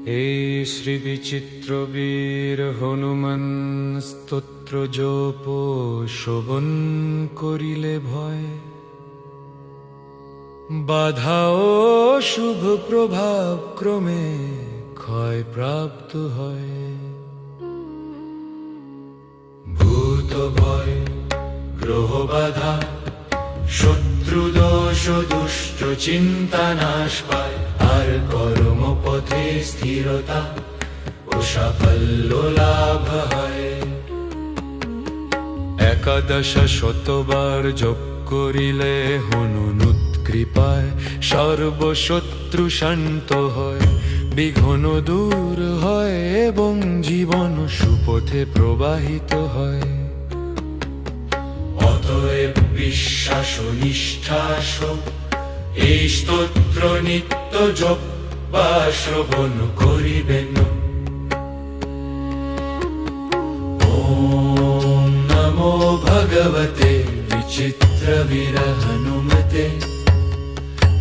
हे श्री विचित्र वीर हनुमान स्तोत्र जप शोभन करिले भय बाधा ओ शुभ प्रभाव क्रमे क्षय प्राप्त हय भूत भय ग्रह बाधा शत्रु दोष दुष्ट चिंता नाश पाय আর কর্ম পথে স্থিরতা ও সাফল্য লাভ হয় একাদশ শতবার জপ করিলে হনুমৎ কৃপায় সর্বশত্রু শান্ত হয় বিঘ্ন দূর হয় এবং জীবন সুপথে প্রবাহিত হয় অতএব বিশ্বাস ও নিষ্ঠাস এই স্তোত্র নিত্য জপ বা শ্রবণ করিবেন ওম নমো ভগবতে বিচিত্র বীর হনুমতে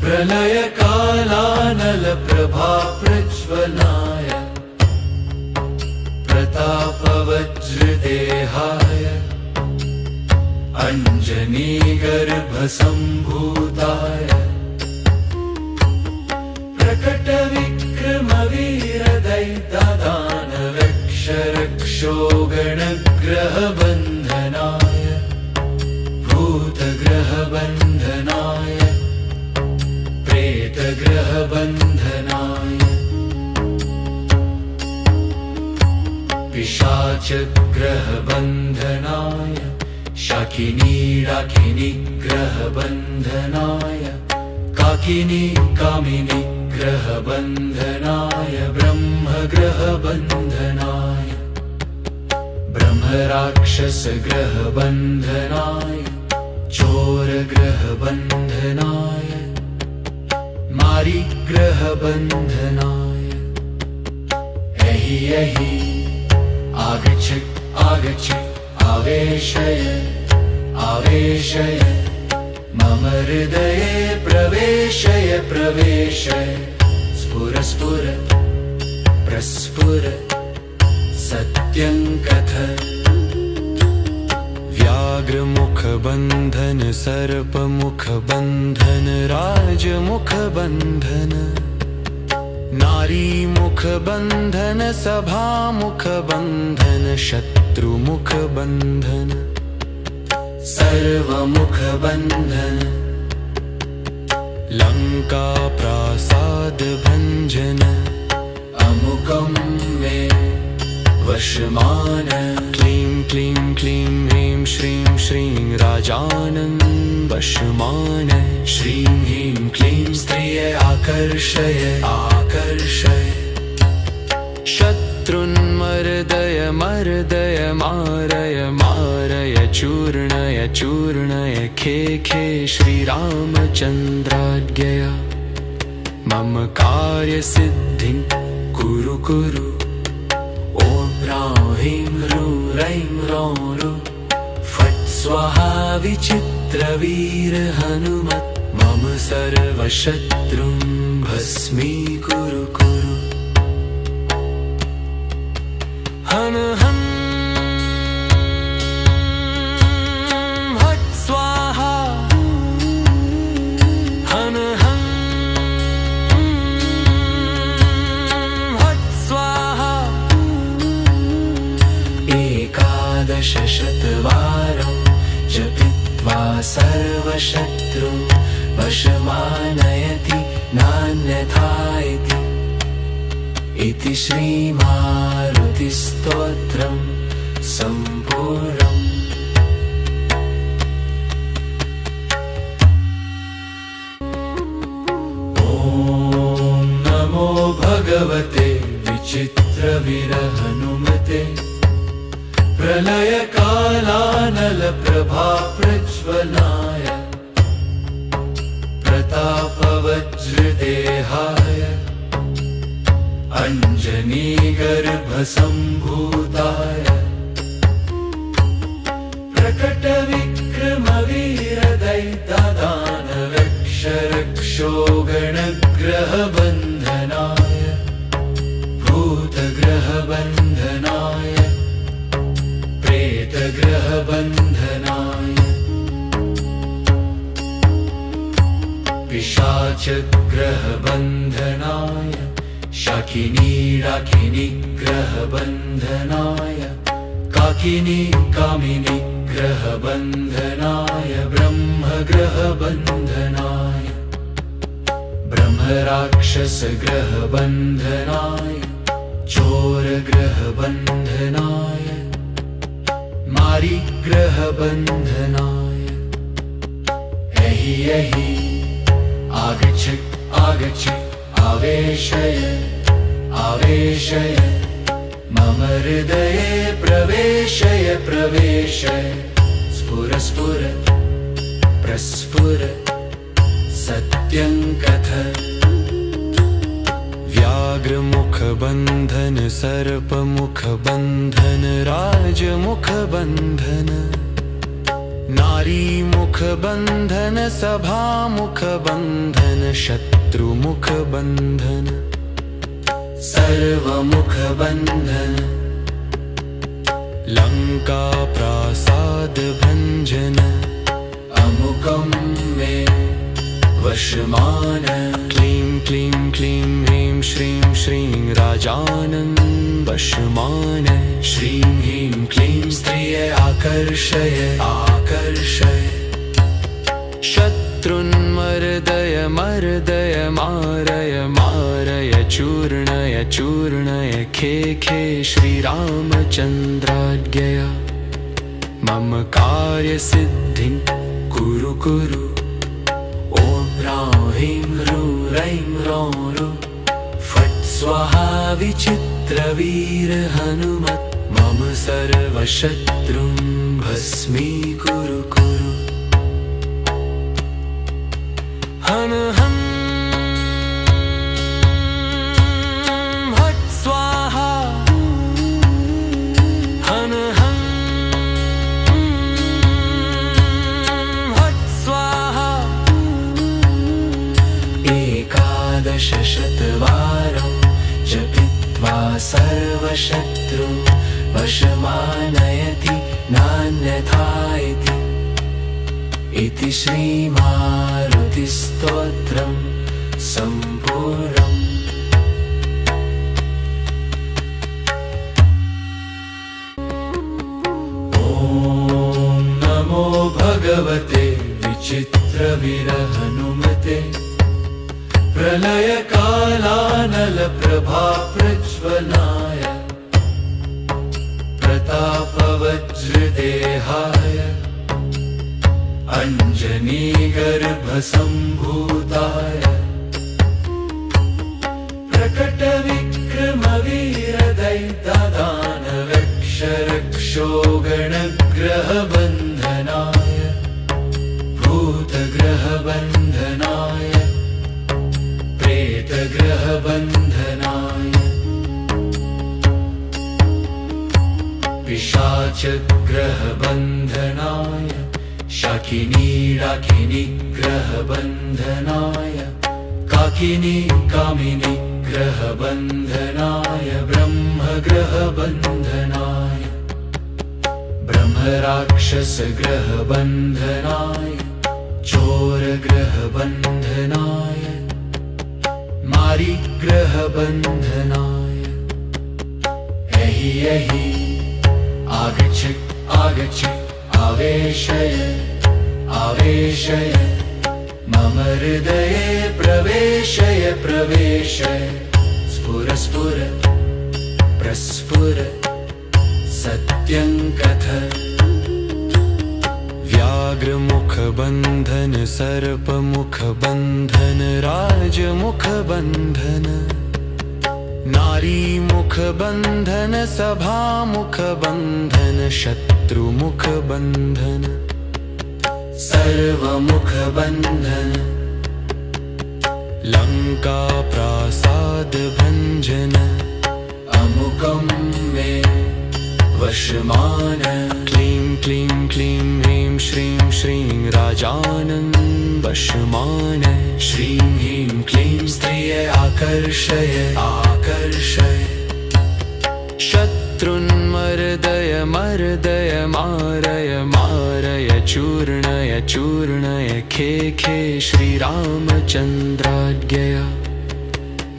প্রলয় কালানল প্রভা প্রজ্বলায় প্রতাপ বজ্র দেহায় अंजनी गर्भ संभूताय प्रकट विक्रम वीर दैत्य दानव रक्षो गणग्रह बंधनाय भूत ग्रह बंधनाय प्रेत ग्रह बंधनाय पिशाच ग्रह बंधनाय शाकिनी डाकिनी ग्रह बंधनाय काकिनी कामिनी ग्रह बंधनाय ब्रह्म ग्रह बंधनाय ब्रह्म राक्षस ग्रह बंधनाय चोर ग्रह बंधनाय मारी ग्रह बंधनाय एहि एहि आगच्छ आगच्छ आवेशय आवेशय मम हृदये प्रवेशय प्रवेशय स्फुर स्फुर प्रस्फुर सत्यं कथय व्याघ्र मुख बंधन सर्प मुख बंधन राज मुख बंधन नारी मुख बंधन सभा मुख बंधन शत्रु मुख बंधन सर्व मुख बंधन लंका प्रासाद भंजन अमुकं मे वशमान क्लीं क्लीं क्लीं ह्रीं श्रीं श्रीं राजानं वशमान श्रीं ह्रीं क्लीं स्त्रिय आकर्षय आकर्षय शत्रुन्मर्दय मर्दय मारय मारय चूर्णय चूर्णय खे खे श्रीरामचन्द्राज्ञया मम कार्यसिद्धिं कुरु कुरु ॐ ह्रां ह्रीं ह्रूं रैं ह्रौं ह्रू फट् स्वाहा विचित्रवीर हनुमत् मम सर्वशत्रुं भस्मीकुरु कुरु हन हं हट् स्वाहा हन हं हट् स्वाहा एकादश शतवारं जपित्वा सर्वशत्रुं वशमानयति नान्यथा इति श्रीमारुतिस्तोत्रं सम्पूर्णम् ॐ नमो भगवते विचित्रवीर हनुमते प्रलयकालानलप्रभा प्रज्वलाय प्रतापवज्रदेहाय अञ्जनीगर्भसम्भूताय प्रकटविक्रमवीरदैत्यदानवक्षरक्षोगणग्रहबन्धनाय भूतग्रहबन्धनाय प्रेतग्रहबन्धनाय पिशाचग्रहबन्धनाय शाकिनीडाकिनीग्रहबन्धनाय काकिनी कामिनीग्रहबन्धनाय ब्रह्मग्रहबन्धनाय ब्रह्मराक्षसग्रहबन्धनाय चोरग्रहबन्धनाय मारीग्रहबन्धनाय एहि एहि आगच्छ आगच्छ आवेशय आवेशय मम हृदये प्रवेशय प्रवेशय स्फुर स्फुर प्रस्फुर सत्यं कथ व्याघ्रमुखबन्धन सर्पमुखबन्धन राजमुखबन्धन नारीमुखबन्धन सभामुखबन्धन शत्रुमुखबन्धन सर्वमुखबन्धन लङ्काप्रासादभञ्जन अमुकं मे वशमान क्लीं क्लीं क्लीं ह्रीं श्रीं श्रीं राजानं वशमान श्रीं ह्रीं क्लीं स्त्रिय आकर्षय आकर्षय शत्रुन्मर्दय मर्दय मारय मारय चूर्णय चूर्णय खे खे श्रीरामचन्द्राज्ञया मम कार्यसिद्धिं कुरु कुरु ॐ ह्रां ह्रीं ह्रूं रैं ह्रौं ह्रूं फट् स्वाहा विचित्रवीर हनुमत् मम सर्वशत्रुं भस्मीकुरु कुरु हन हं हट् स्वाहा हन हं हट् स्वाहा एकादशशतवारं जपित्वा सर्वशत्रुं वशमानयति नान्यथा इति श्रीमारुतिस्तोत्रं सम्पूर्णम्। ॐ नमो भगवते विचित्रवीरहनुमते प्रलयकालानलप्रभा प्रज्वलाय प्रतापवज्रदेहाय अञ्जनीगर्भसम्भूताय प्रकटविक्रमवीरदैत्यदानवक्षरक्षोगणग्रहबन्धनाय भूतग्रहबन्धनाय प्रेतग्रहबन्धनाय पिशाचग्रहबन्धनाय शाकिनीडाकिनीग्रहबन्धनाय काकिनी कामिनीग्रहबन्धनाय ब्रह्मग्रहबन्धनाय ब्रह्मराक्षसग्रहबन्धनाय चोरग्रहबन्धनाय मारीग्रहबन्धनाय एहि एहि आगच्छ आगच्छ आवेशय आवेशय मम हृदये प्रवेशय प्रवेशय स्फुर स्फुर प्रस्फुर सत्यं कथ व्याघ्रमुखबन्धन सर्पमुखबन्धन राजमुखबन्धन नारी मुख बंधन सभा मुख बंधन शत्रुमुख बंधन सर्वमुख बंधन लंका प्रासाद भंजन अमुकं मे वशमान क्लीं क्लीं क्लीं ह्रीं श्रीं श्रीं राजानं वशमान श्रीं ह्रीं क्लीं स्त्रिय आकर्षय आकर्षय शत्रुन्मर्दय मर्दय मारय मारय चूर्णय चूर्णय खे खे श्रीरामचन्द्राज्ञया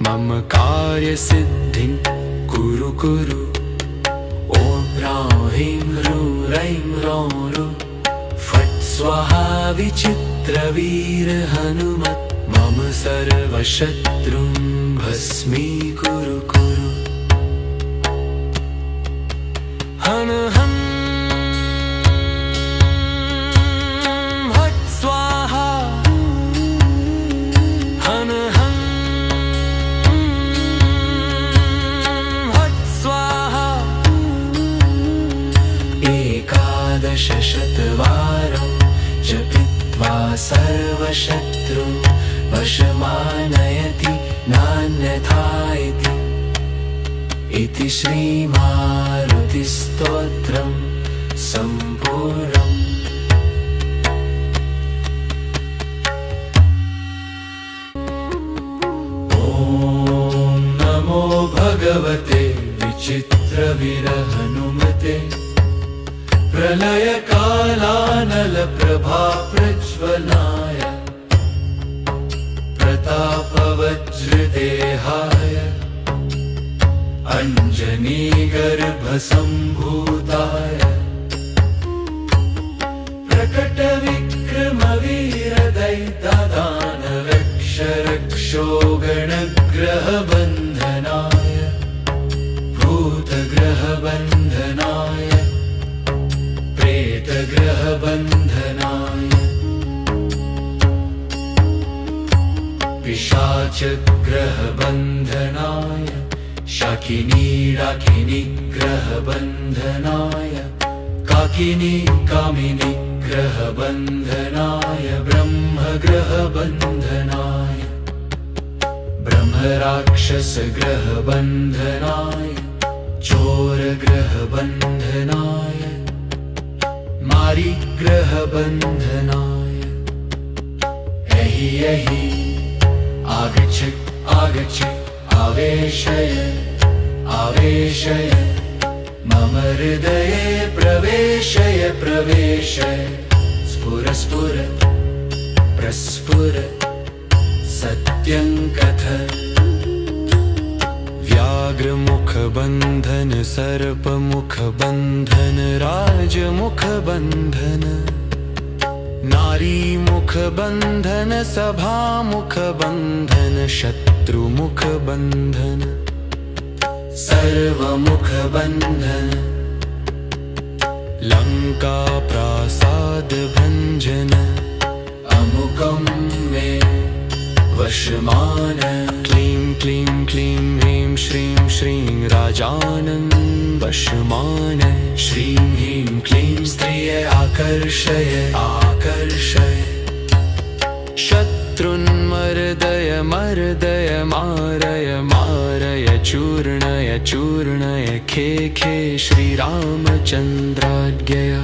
मम कार्यसिद्धिं कुरु कुरु ॐ ह्रां ह्रीं ह्रूं रैं ह्रौं रु फट् स्वाहा विचित्रवीर हनुमत् मम सर्वशत्रुं भस्मीकुरु कुरु हन हं हट् स्वाहा हन हं हट् स्वाहा एकादशशतवारं जपित्वा सर्वशत्रुं वशमानयति नान्यथा इति श्रीमारुतिस्तोत्रं सम्पूर्णम्। ॐ नमो भगवते विचित्रवीरहनुमते प्रलयकालानलप्रभा प्रज्वलाय प्रतापवज्रदेहाय अञ्जनीगर्भसम्भूताय प्रकटविक्रमवीरदैत्यदानवक्षरक्षोगणग्रहबन्धनाय भूतग्रहबन्धनाय प्रेतग्रहबन्धनाय पिशाचग्रहबन्धनाय शाकिनी डाकिनी ग्रहबन्धनाय काकिनी कामिनी ग्रहबन्धनाय ब्रह्मग्रहबन्धनाय ब्रह्मराक्षसग्रहबन्धनाय चोरग्रहबन्धनाय मारीग्रहबन्धनाय एहि एहि आगच्छ आगच्छ आवेशय आवेशय मम हृदये प्रवेशय प्रवेशय स्फुर स्फुर प्रस्फुर सत्यं कथ व्याघ्रमुख बन्धन सर्पमुख बन्धन राजमुख बन्धन नारी मुख बन्धन सभा मुख बन्धन शत्रुमुख बन्धन सर्वमुख बन्धन लंका प्रासाद भंजन अमुकं मे वशमान क्लीं क्लीं क्लीं ह्रीं श्रीं श्रीं राजानं वशमान श्रीं ह्रीं क्लीं स्त्रिय आकर्षय आकर्षय शत्रुन्मर्दय मर्दय मारय मारय चूर्णय चूर्णय खे खे श्रीरामचन्द्राज्ञया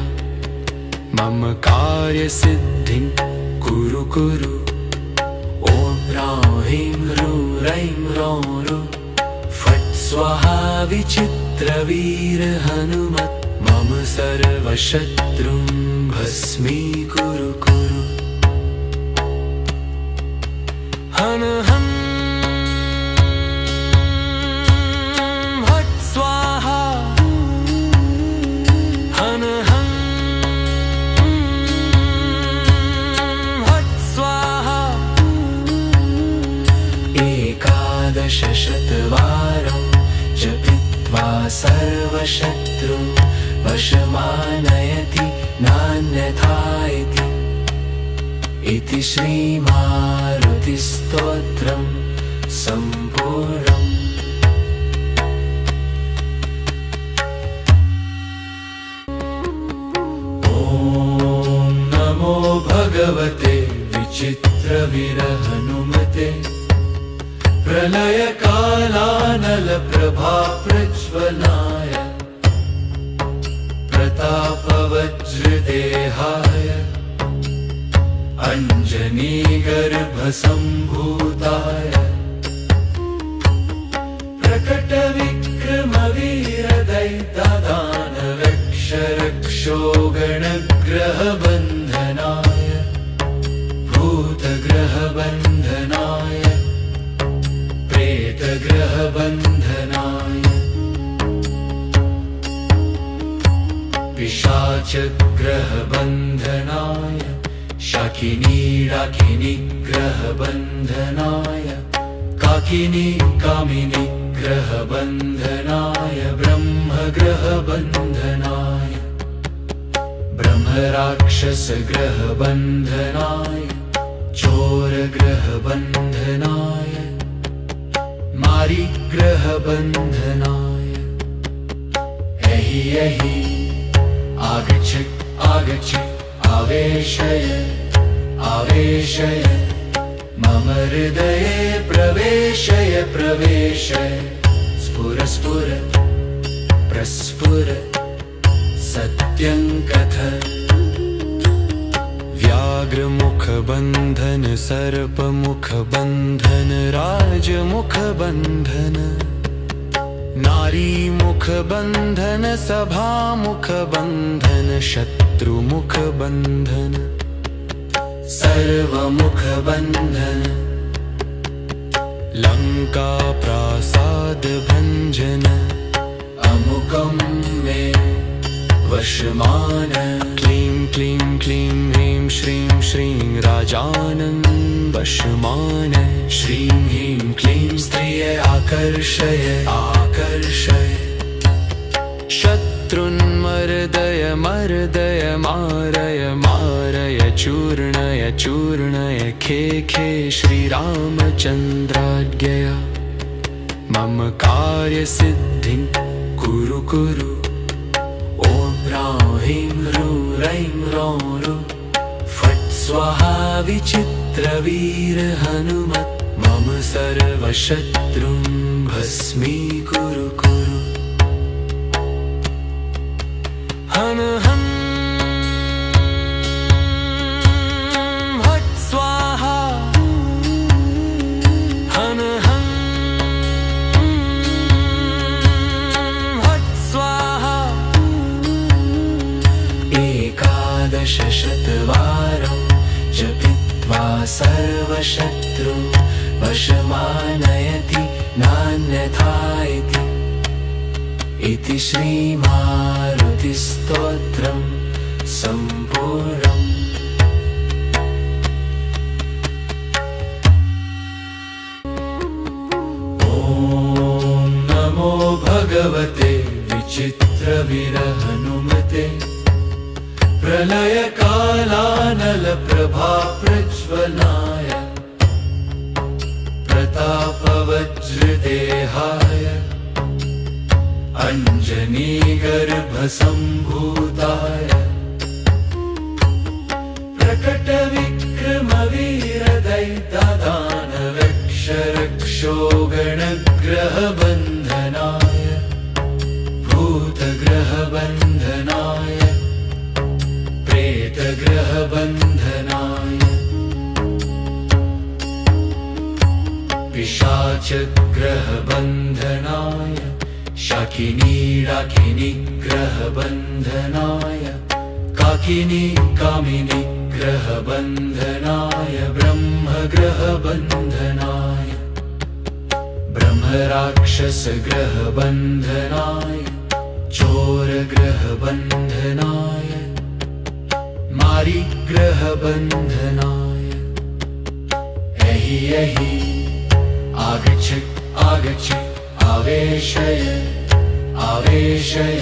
मम कार्यसिद्धिं कुरु कुरु ॐ ह्रां ह्रीं ह्रूं रैं ह्रौं रु फट् स्वाहा विचित्रवीर हनुमत् मम सर्वशत्रुं भस्मीकुरु कुरु हन हं हट् स्वाहा हन हं हट् स्वाहा एकादशशतवारं जपित्वा सर्वशत्रुं वशमानयति नान्यथा इति श्रीमारुतिस्तोत्रं सम्पूर्णम्। भगवते विचित्रवीरहनुमते प्रलयकालानलप्रभाप्रज्वलाय प्रतापवज्रदेहाय अञ्जनीगर्भसम्भूताय प्रकटविक्रमवीरदैत्यदानवक्षरक्षोगणग्रहबन्धनाय भूतग्रहबन्धनाय प्रेतग्रहबन्धनाय पिशाचग्रहबन्धनाय शाकिनीडाकिनीग्रहबन्धनाय काकिनी कामिनीग्रहबन्धनाय ब्रह्मग्रहबन्धनाय ब्रह्मराक्षसग्रहबन्धनाय चोरग्रहबन्धनाय मारीग्रहबन्धनाय एहि एहि आगच्छ आगच्छ आवेशय आवेशय मम हृदये प्रवेशय प्रवेशय स्फुर स्फुर प्रस्फुर सत्यं कथ व्याघ्रमुखबन्धन सर्पमुखबन्धन राजमुखबन्धन नारीमुखबन्धन सभामुखबन्धन शत्रुमुखबन्धन सर्वमुखबन्धन लङ्काप्रासादभञ्जन अमुकं मे वशमान क्लीं क्लीं क्लीं ह्रीं श्रीं श्रीं राजानं वशमान श्रीं ह्रीं क्लीं स्त्रिय आकर्षय आकर्षय शत्रुन्मर्दय मर्दय मारय मारय चूर्णय चूर्णय खे खे श्रीरामचन्द्राज्ञया मम कार्यसिद्धिं कुरु कुरु ॐ ह्रां ह्रीं ह्रूं रैं ह्रौं ह्रू फट् स्वाहा विचित्रवीर हनुमत् मम सर्वशत्रुं भस्मीकुरु कुरु हन हं हट् स्वाहा हन हं हट् स्वाहा एकादशशतवारं जपित्वा सर्वशत्रुं वशमानयति नान्यथा इति श्रीमारुतिस्तोत्रं सम्पूर्णम्। ॐ नमो भगवते विचित्रवीरहनुमते प्रलयकालानलप्रभाप्रज्वलाय प्रतापवज्रदेहाय अञ्जनीगर्भसम्भूताय प्रकटविक्रमवीरदैत्यदानवक्षरक्षोगणग्रहबन्धनाय भूतग्रहबन्धनाय प्रेतग्रहबन्धनाय पिशाचग्रहबन्धनाय शाकिनीडाकिनीग्रहबन्धनाय काकिनी कामिनीग्रहबन्धनाय ब्रह्मग्रहबन्धनाय ब्रह्मराक्षसग्रहबन्धनाय चोरग्रहबन्धनाय मारीग्रहबन्धनाय एहि एहि आगच्छ आगच्छ आवेशय आवेशय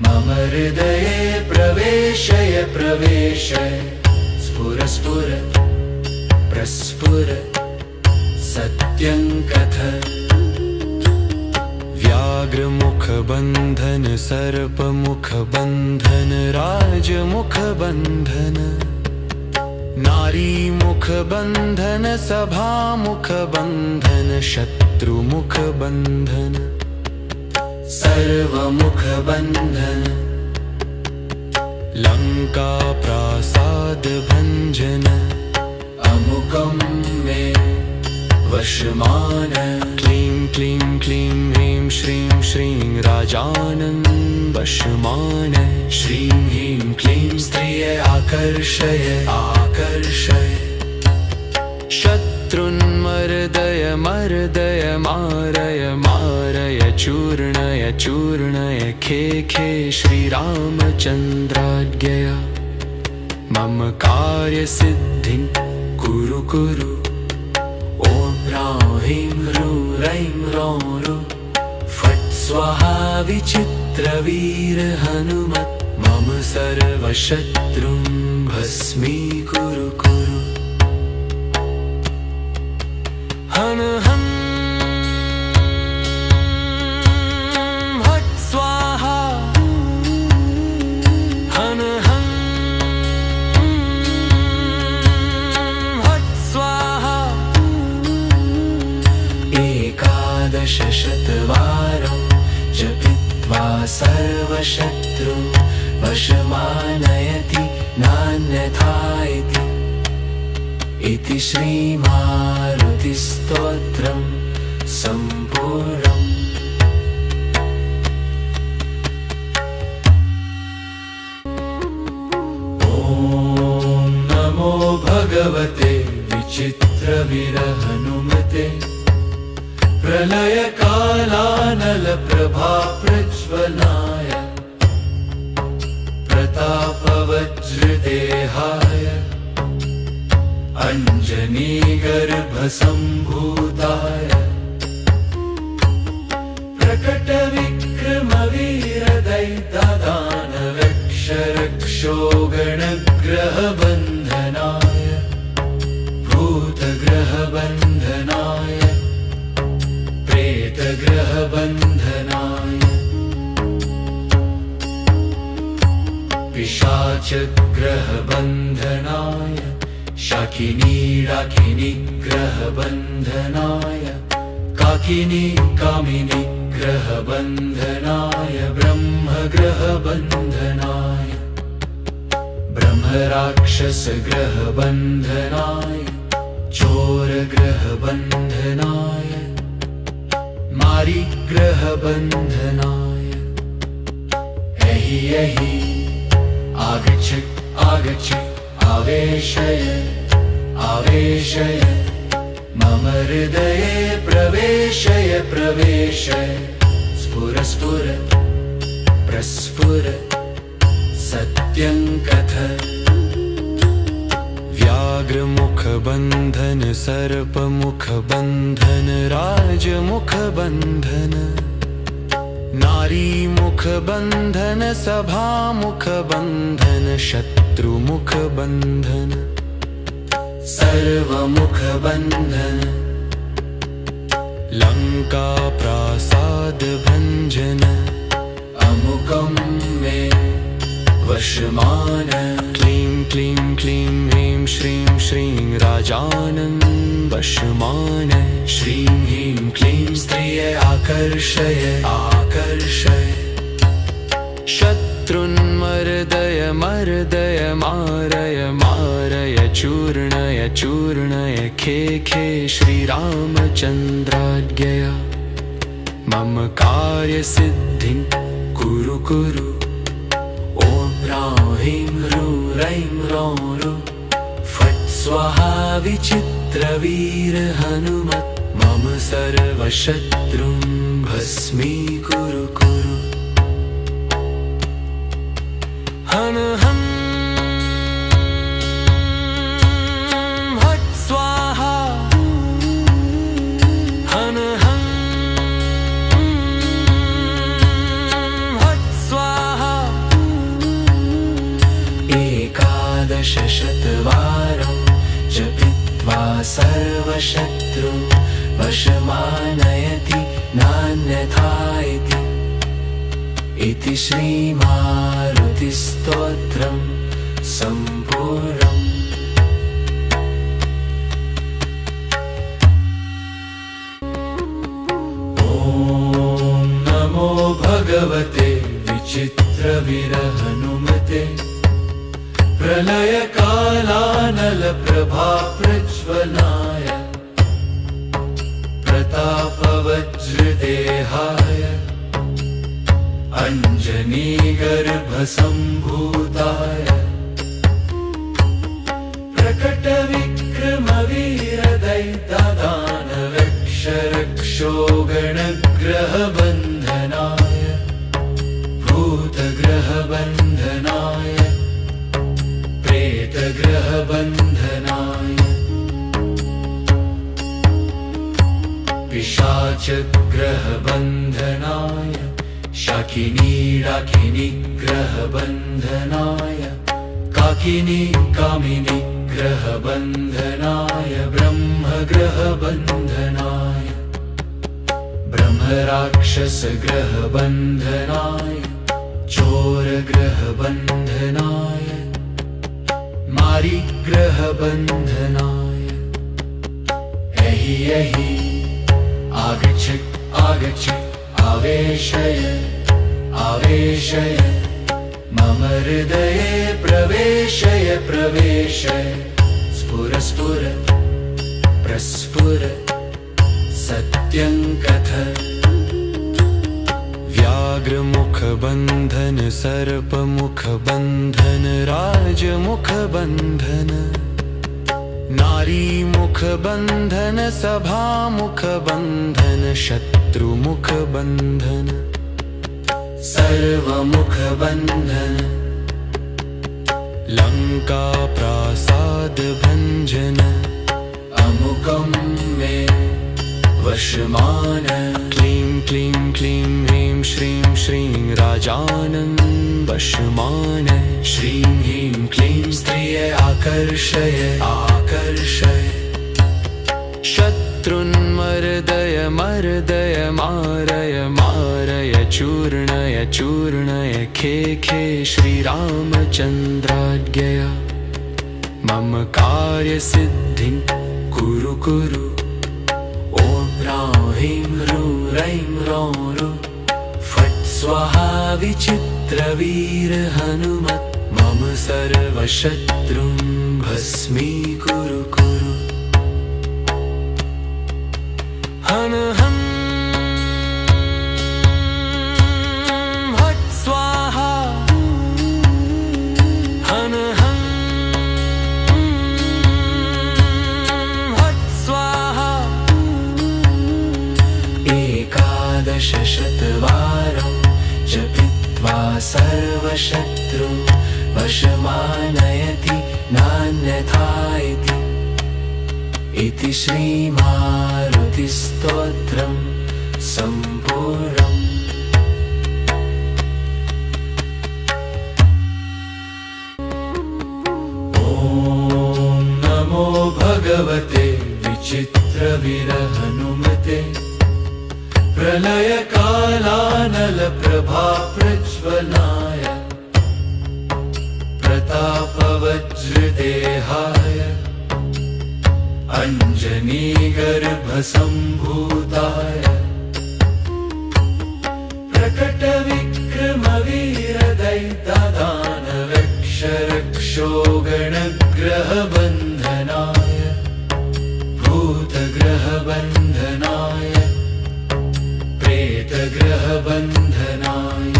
मम हृदये प्रवेशय प्रवेशय स्फुर स्फुर प्रस्फुर सत्यं कथ व्याघ्रमुखबन्धन सर्पमुखबन्धन राजमुखबन्धन नारी मुख बंधन सभा मुख बंधन शत्रुमुख बंधन सर्वमुख बंधन लंका प्रासाद भंजन अमुकं मे वशमान क्लीं क्लीं क्लीं ह्रीं श्रीं श्रीं राजानं वशमान श्रीं ह्रीं क्लीं स्त्रिय आकर्षय आकर्षय शत्रुन्मर्दय मर्दय मारय मारय चूर्णय चूर्णय खे खे श्रीरामचन्द्राज्ञया मम कार्यसिद्धिं कुरु कुरु ॐ ह्रां ह्रीं ह्रूं रैं ह्रौं ह्रू फट् स्वाहा विचित्रवीर हनुमत् मम सर्वशत्रुं भस्मीकुरु कुरु हन हं हट् स्वाहा हन हं हट् स्वाहा एकादशशतवारं जपित्वा सर्वशत्रुं वशमानयति नान्यथा इति श्रीमारुतिस्तोत्रं सम्पूर्णम्। ॐ नमो भगवते विचित्रवीरहनुमते प्रलयकालानलप्रभाप्रज्वलाय प्रतापवज्रदेहाय अञ्जनीगर्भसम्भूताय प्रकटविक्रमवीरदैत्यदानवक्षरक्षोगणग्रहबन्धनाय भूतग्रहबन्धनाय प्रेतग्रहबन्धनाय पिशाचग्रहबन्धनाय शाकिनी डाकिनी ग्रहबन्धनाय काकिनी कामिनी ग्रहबन्धनाय ब्रह्मग्रहबन्धनाय ब्रह्मराक्षसग्रहबन्धनाय चोरग्रहबन्धनाय मारीग्रहबन्धनाय एहि एहि आगच्छ आगच्छ आवेशय आवेशय मम हृदये प्रवेशय प्रवेशय स्फुर स्फुर प्रस्फुर सत्यं कथ व्याघ्रमुख बन्धन सर्पमुख बन्धन राजमुख बन्धन नारी मुख बंधन सभा मुख बंधन शत्रुमुख बंधन सर्वमुख बंधन लंका प्रासाद भंजन अमुकं मे वशमान क्लीं क्लीं क्लीं ह्रीं श्रीं श्रीं राजानं वशमान श्रीं ह्रीं क्लीं स्त्रिय आकर्षय आकर्षय शत्रुन्मर्दय मर्दय मारय मारय चूर्णय चूर्णय खे खे श्रीरामचन्द्राज्ञया मम कार्यसिद्धिं कुरु कुरु ॐ ह्रां ह्रीं ह्रूं रैं ह्रौं ह्रू फट् स्वाहा विचित्रवीर हनुमत् मम सर्वशत्रुं भस्मीकुरु कुरु हन हं हट् स्वाहा हन हं हट् स्वाहा एकादशशतवारं जपित्वा सर्वशत्रुं वशमानयति नान्यथा इति श्रीमारुतिस्तोत्रं सम्पूर्णम्। भगवते विचित्रविरहनुमते प्रलयकालानलप्रभाप्रज्वलाय प्रतापवज्रदेहाय अञ्जनीगर्भसम्भूताय प्रकटविक्रमवीरदैत्यदानवक्षरक्षोगणग्रहबन्धनाय भूतग्रहबन्धनाय प्रेतग्रहबन्धनाय पिशाचग्रहबन्धनाय शाकिनीडाकिनीग्रहबन्धनाय काकिनी कामिनीग्रहबन्धनाय ब्रह्मग्रहबन्धनाय ब्रह्मराक्षसग्रहबन्धनाय चोरग्रहबन्धनाय मारीग्रहबन्धनाय एहि एहि आगच्छ आगच्छ आवेशय आवेशय मम हृदये प्रवेशय प्रवेशय स्फुर स्फुर प्रस्फुर सत्यं कथ व्याघ्रमुखबन्धन सर्पमुखबन्धन राजमुखबन्धन नारीमुखबन्धन सभामुखबन्धन शत्रुमुखबन्धन सर्वमुखबन्धन लङ्काप्रासादभञ्जन अमुकं मे वशमान क्लीं क्लीं क्लीं ह्रीं श्रीं श्रीं राजानं वशमान श्रीं ह्रीं क्लीं स्त्रिय आकर्षय आकर्षय शत्रुन्मर्दय मर्दय मारय मारय चूर्णय चूर्णय खे खे श्रीरामचन्द्राज्ञया मम कार्यसिद्धिं कुरु कुरु ॐ ह्रां ह्रीं ह्रूं रैं ह्रौं ह्रू फट् स्वाहा विचित्रवीर हनुमत् मम सर्वशत्रुं भस्मीकुरु कुरु हन हं हट् स्वाहा हन हं हट् स्वाहा एकादशशतवारं जपित्वा सर्वशत्रुं वशमानयति नान्यथा इति श्रीमारुतिस्तोत्रं सम्पूर्णम्। ॐ नमो भगवते विचित्रविरहनुमते प्रलयकालानलप्रभाप्रज्वलाय प्रतापवज्रदेहाय अञ्जनीगर्भसम्भूताय प्रकटविक्रमवीरदैत्यदानवक्षरक्षोगणग्रहबन्धनाय भूतग्रहबन्धनाय प्रेतग्रहबन्धनाय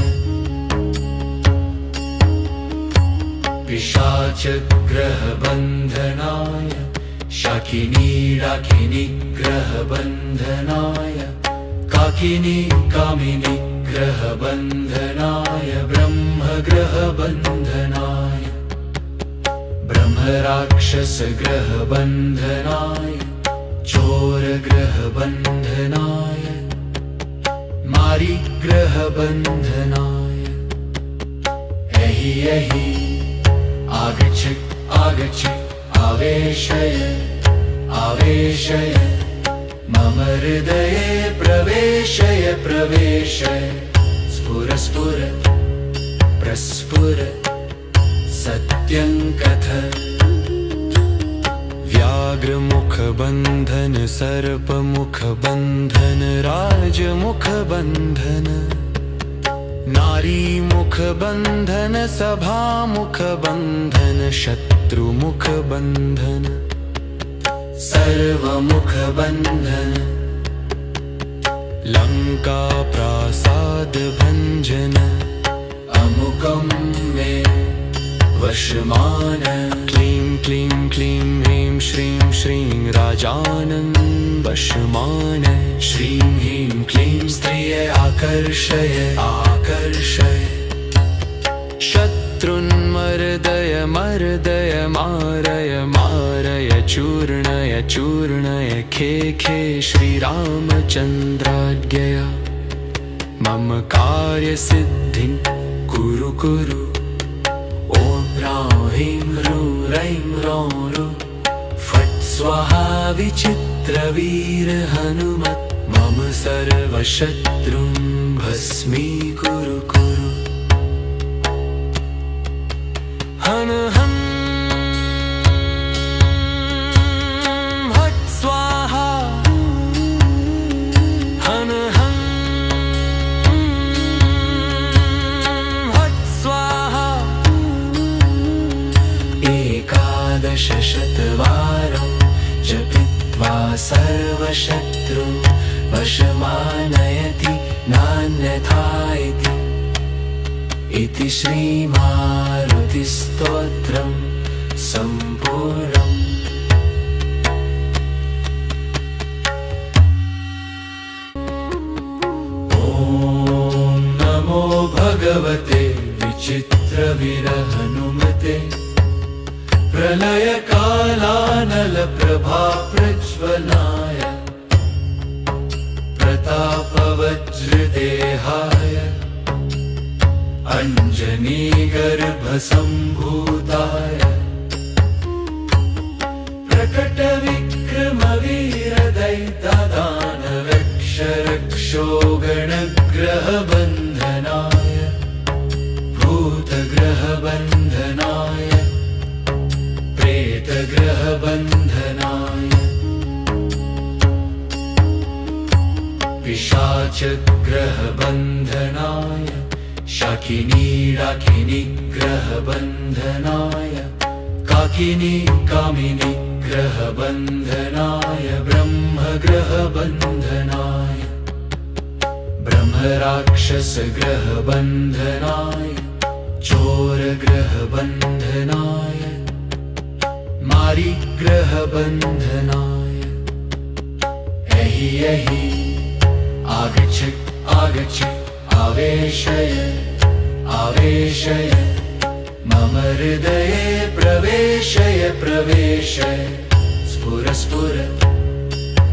पिशाचग्रहबन्धनाय शाकिनीडाकिनीग्रहबन्धनाय काकिनी कामिनीग्रहबन्धनाय ब्रह्मग्रहबन्धनाय ब्रह्मराक्षसग्रहबन्धनाय चोरग्रहबन्धनाय मारीग्रहबन्धनाय एहि एहि आगच्छ आगच्छ आवेशय आवेशय मम हृदये प्रवेशय प्रवेशय स्फुर स्फुर प्रस्फुर सत्यं कथ व्याघ्रमुखबन्धन सर्पमुखबन्धन राजमुखबन्धन नारी मुख बंधन सभा मुख बंधन शत्रुमुख बंधन सर्वमुख बंधन लंका प्रासाद भंजन अमुकं मे वशमान क्लीं क्लीं क्लीं ह्रीं श्रीं श्रीं राजानं वशमान श्रीं ह्रीं क्लीं स्त्रिय आकर्षय आकर्षय शत्रुन्मर्दय मर्दय मारय मारय चूर्णय चूर्णय खे खे श्रीरामचन्द्राज्ञया मम कार्यसिद्धिं कुरु कुरु ॐ ह्रां ह्रीं ह्रूं रैं ह्रौं ह्रू फट् स्वाहा विचित्रवीर हनुमत् मम सर्वशत्रुं भस्मीकुरु कुरु हन हं हट् स्वाहा हन हं हट् स्वाहा एकादशशतवारं जपित्वा सर्वशत्रुं वशमानयति नान्यथा इति श्रीमारुतिस्तोत्रं सम्पूर्णम्। ॐ नमो भगवते विचित्रवीरहनुमते प्रलयकालानलप्रभा प्रज्वलाय प्रतापवज्रदेहाय अञ्जनीगर्भसम्भूताय प्रकटविक्रमवीरदैत्यदानवक्षरक्षोगणग्रहबन्धनाय भूतग्रहबन्धनाय प्रेतग्रहबन्धनाय पिशाचग्रहबन्धनाय शाकिनी डाकिनी ग्रहबन्धनाय काकिनी कामिनी ग्रहबन्धनाय ब्रह्मग्रहबन्धनाय ब्रह्मराक्षसग्रहबन्धनाय चोरग्रहबन्धनाय मारीग्रहबन्धनाय एहि एहि आगच्छ आगच्छ आवेशय आवेशय मम हृदये प्रवेशय प्रवेशय स्फुर स्फुर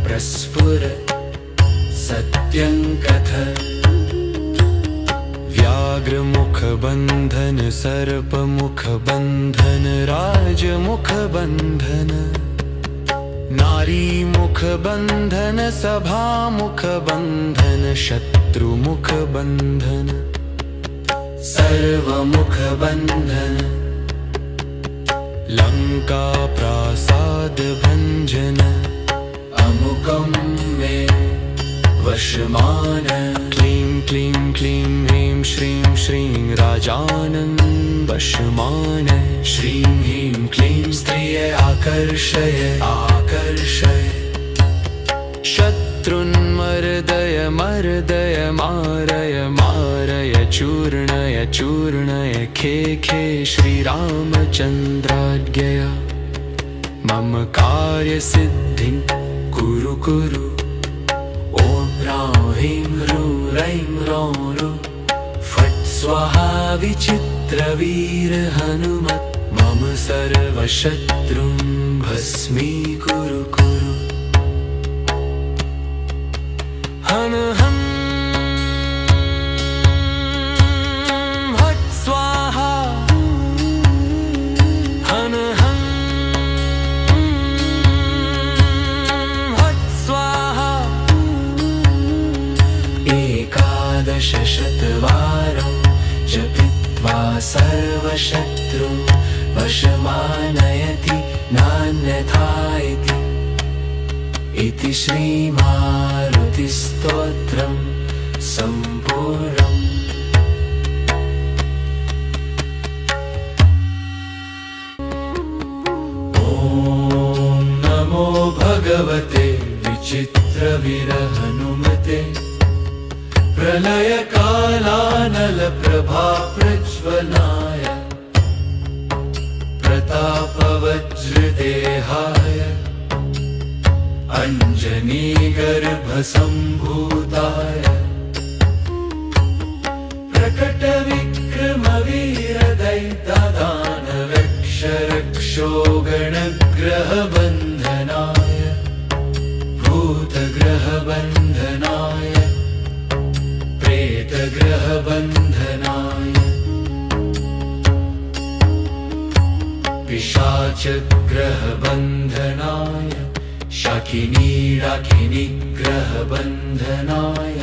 प्रस्फुर सत्यं कथ व्याघ्रमुख बन्धन सर्पमुख बन्धन राजमुख बन्धन नारी मुख बन्धन सभा मुख बन्धन शत्रुमुख बन्धन सर्वमुख बन्धन लंका प्रासाद भंजन अमुकं मे वशमान क्लीं क्लीं क्लीं ह्रीं श्रीं श्रीं राजानं वशमान श्रीं ह्रीं क्लीं स्त्रिय आकर्षय आकर्षय शत्रुन्मर्दय मर्दय मारय मारय चूर्णय चूर्णय खे खे श्रीरामचन्द्राज्ञया मम कार्यसिद्धिं कुरु कुरु ॐ ह्रां ह्रीं ह्रूं रैं ह्रौं ह्रू फट् स्वाहा विचित्रवीर हनुमत् मम सर्वशत्रुं भस्मीकुरु कुरु हन हं हट् स्वाहा हन हं हट् स्वाहा एकादशशतवारं जपित्वा सर्वशत्रुं वशमानयति नान्यथा इति श्रीमारुतिस्तोत्रं सम्पूर्णम्। भगवते विचित्रविरहनुमते प्रलयकालानलप्रभा प्रज्वलाय प्रतापवज्रदेहाय अञ्जनीगर्भसम्भूताय प्रकटविक्रमवीरदैत्यदानवक्षरक्षोगणग्रहबन्धनाय भूतग्रहबन्धनाय प्रेतग्रहबन्धनाय पिशाचग्रहबन्धनाय शाकिनीडाकिनीग्रहबन्धनाय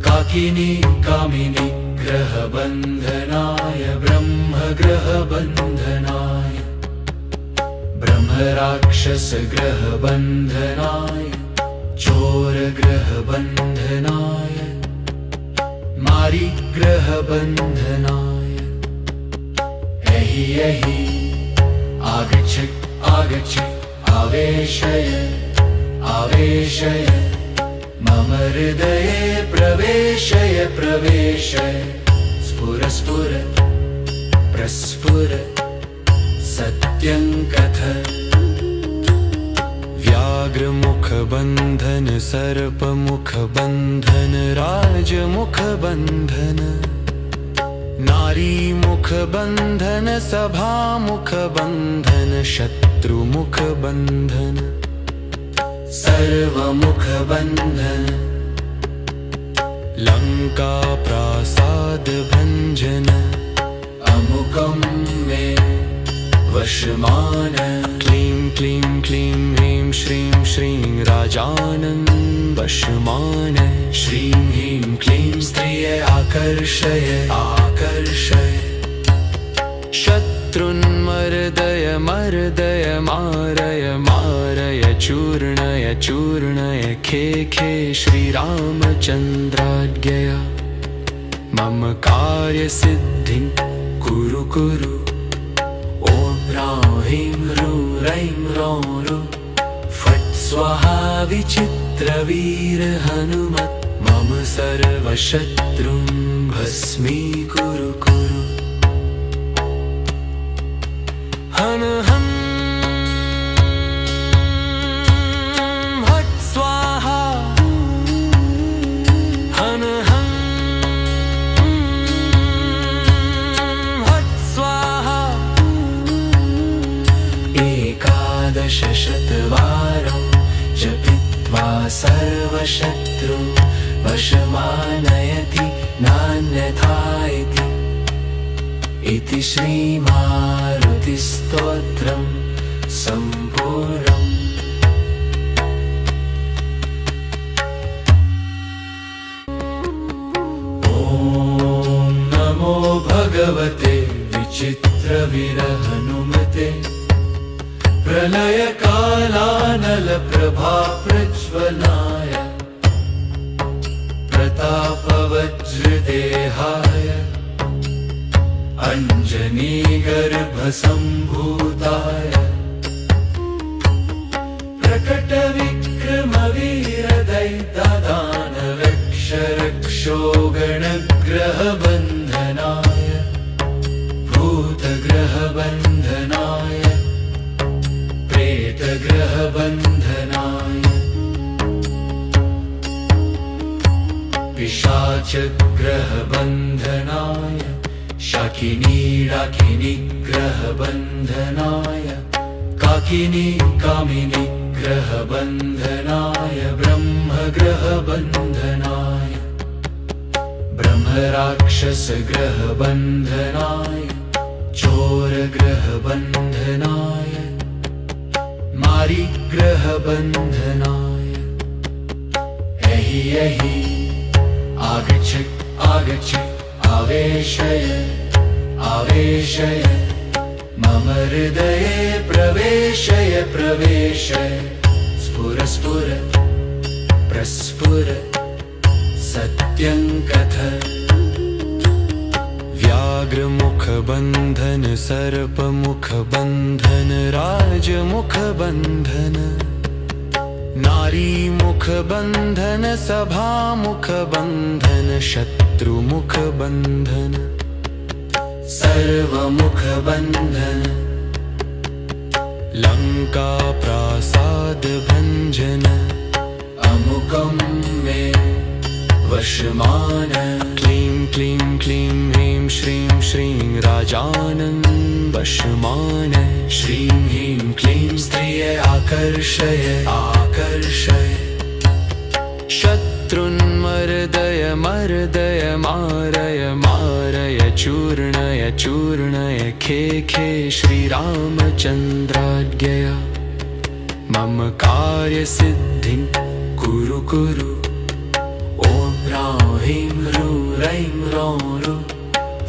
काकिनी कामिनीग्रहबन्धनाय ब्रह्मग्रहबन्धनाय ब्रह्मराक्षसग्रहबन्धनाय चोरग्रहबन्धनाय मारीग्रहबन्धनाय एहि एहि आगच्छ आगच्छ आवेशय आवेशय मम हृदये प्रवेशय प्रवेशय स्फुर स्फुर प्रस्फुर सत्यं कथ व्याघ्रमुखबन्धन सर्पमुखबन्धन राजमुखबन्धन नारीमुखबन्धन सभामुखबन्धन शत्रुमुखबन्धन सर्वमुखबन्धन लङ्काप्रासादभञ्जन अमुकं मे वशमान क्लीं क्लीं क्लीं ह्रीं श्रीं श्रीं राजानं वशमान श्रीं ह्रीं क्लीं स्त्रिय आकर्षय आकर्षय शत्रुन्मर्दय मर्दय मारय मारय चूर्णय चूर्णय खे खे श्रीरामचन्द्राज्ञया मम कार्यसिद्धिं कुरु कुरु ॐ ह्रां ह्रीं ह्रूं रैं ह्रौं ह्रूं फट् स्वाहा विचित्रवीर हनुमत् मम सर्वशत्रुं भस्मीकुरु कुरु हन हं हट् स्वाहा हन हं हट् स्वाहा एकादशशतवारं जपित्वा सर्वशत्रुं वशमानयति नान्यथा इति श्रीमारुतिस्तोत्रं सम्पूर्णम्। ॐ नमो भगवते विचित्रविरहनुमते प्रलयकालानलप्रभा प्रज्वलाय प्रतापवज्रदेहाय अञ्जनीगर्भसम्भूताय प्रकटविक्रमवीरदैत्यदानवक्षरक्षोगणग्रहबन्धनाय भूतग्रहबन्धनाय प्रेतग्रहबन्धनाय पिशाचग्रहबन्धनाय शाकिनीडाकिनीग्रहबन्धनाय काकिनी कामिनीग्रहबन्धनाय ब्रह्मग्रहबन्धनाय ब्रह्मराक्षसग्रहबन्धनाय चोरग्रहबन्धनाय मारीग्रहबन्धनाय एहि एहि आगच्छ आगच्छ आवेशय आवेशय मम हृदये प्रवेशय प्रवेशय स्फुर स्फुर प्रस्फुर सत्यं कथ व्याघ्रमुखबन्धन सर्पमुखबन्धन राजमुखबन्धन नारी मुख बंधन सभा मुख बंधन शत्रुमुख बंधन सर्वमुख बंधन लंका प्रासाद भंजन अमुकं मे वशमान क्लीं क्लीं क्लीं ह्रीं श्रीं श्रीं राजानं वशमान श्रीं ह्रीं क्लीं स्त्रिय आकर्षय आकर्षय शत्रुन्मर्दय मर्दय मारय मारय चूर्णय चूर्णय खे खे श्रीरामचन्द्राज्ञया मम कार्यसिद्धिं कुरु कुरु ॐ ह्रां ह्रीं ह्रूं रैं ह्रौं ह्रू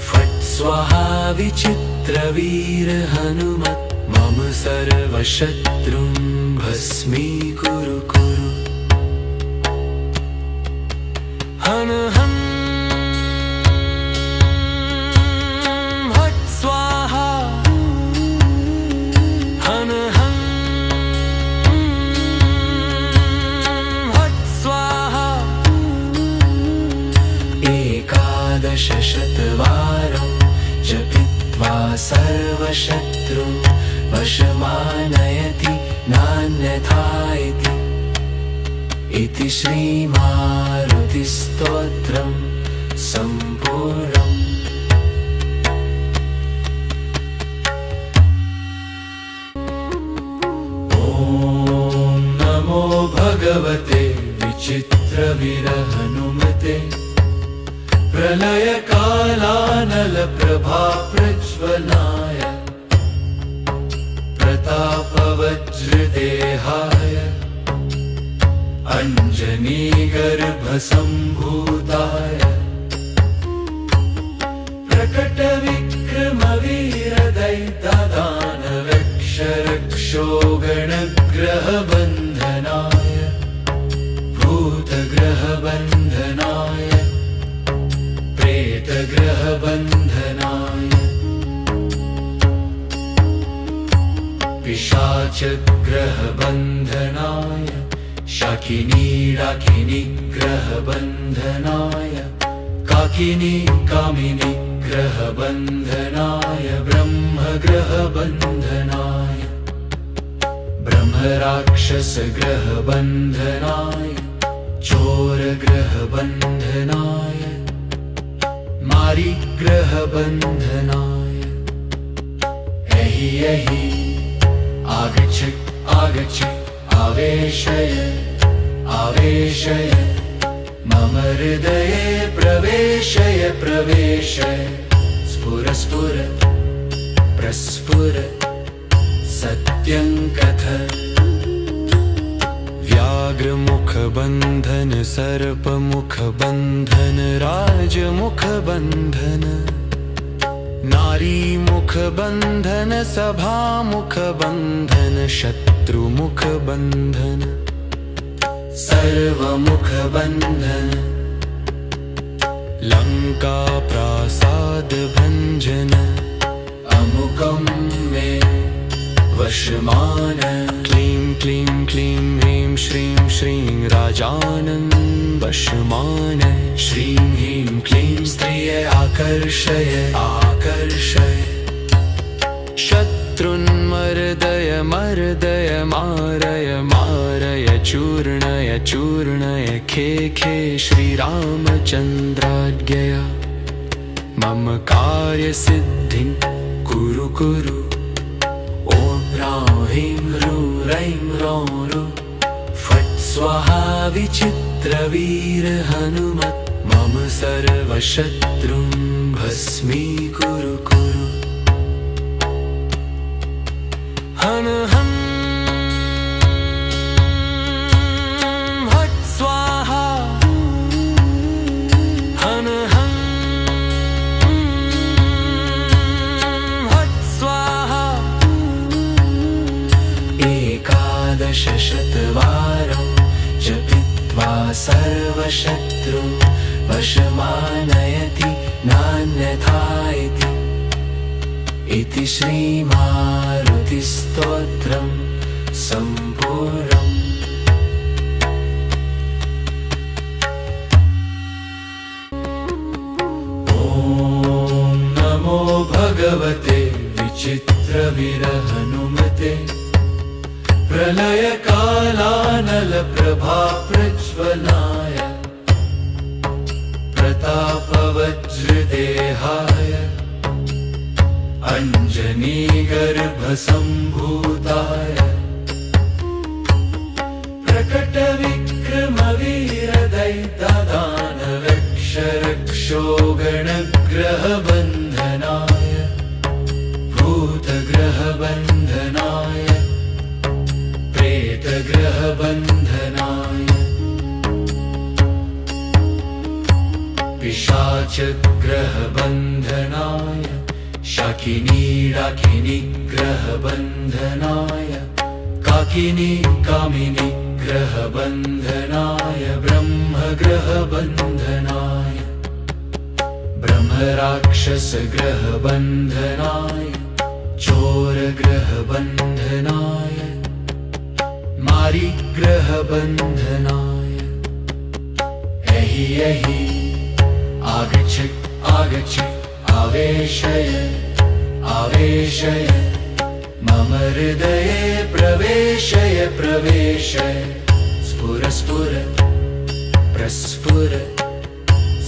फट् स्वाहा विचित्रवीर हनुमत् मम सर्वशत्रुं भस्मीकुरु कुरु हन हं हट् स्वाहा हन हं हट् स्वाहा एकादशशतवारं जपित्वा सर्वशत्रुं वशमानयति नान्यथा इति श्रीमारुतिस्तोत्रं सम्पूर्णम्। ॐ नमो भगवते विचित्रवीरहनुमते प्रलयकालानलप्रभा प्रज्वलाय प्रतापवज्रदेहाय अञ्जनीगर्भसम्भूताय प्रकटविक्रमवीरदैत्यदानवक्षरक्षोगणग्रहबन्धनाय भूतग्रहबन्धनाय प्रेतग्रहबन्धनाय पिशाचग्रहबन्धनाय शाकिनी डाकिनी ग्रहबन्धनाय काकिनी कामिनी ग्रहबन्धनाय ब्रह्मग्रहबन्धनाय ब्रह्मराक्षसग्रहबन्धनाय चोरग्रहबन्धनाय मारीग्रहबन्धनाय एहि एहि आगच्छ आगच्छ आवेशय आवेशय मम हृदये प्रवेशय प्रवेशय स्फुर स्फुर प्रस्फुर सत्यं कथ व्याघ्रमुख बन्धन सर्पमुख बन्धन राजमुख बन्धन नारी मुख बन्धन सभा मुख बन्धन शत्रुमुख बन्धन सर्वमुख बन्धन लंका प्रासाद भंजन अमुकं मे वशमान क्लीं क्लीं क्लीं ह्रीं श्रीं श्रीं राजानं वशमान श्रीं ह्रीं क्लीं स्त्रिय आकर्षय आकर्षय शत्रुन्मर्दय मर्दय मारय मारय चूर्णय चूर्णय खे खे श्रीरामचन्द्राज्ञया मम कार्यसिद्धिं कुरु कुरु ॐ ह्रां ह्रीं ह्रूं रैं ह्रौं ह्रू फट् स्वाहा विचित्रवीर हनुमत् मम सर्वशत्रुं भस्मीकुरु कुरु हन हं हट् स्वाहा हन हं हट् स्वाहा एकादशशतवारं जपित्वा सर्वशत्रुं वशमानयति नान्यथा इति श्रीमारुतिस्तोत्रं सम्पूर्णम्। भगवते विचित्रविरहनुमते प्रलयकालानलप्रभाप्रज्वलाय प्रतापवज्रदेहाय अञ्जनीगर्भसम्भूताय प्रकटविक्रमवीरदैत्यदानवक्षरक्षोगणग्रहबन्धनाय भूतग्रहबन्धनाय प्रेतग्रहबन्धनाय पिशाचग्रहबन्धनाय शाकिनीडाकिनीग्रहबन्धनाय काकिनी कामिनीग्रहबन्धनाय ब्रह्मग्रहबन्धनाय ब्रह्मराक्षसग्रहबन्धनाय चोरग्रहबन्धनाय मारीग्रहबन्धनाय एहि एहि आगच्छ आगच्छ आवेशय आवेशय मम हृदये प्रवेशय प्रवेशय स्फुर स्फुर प्रस्फुर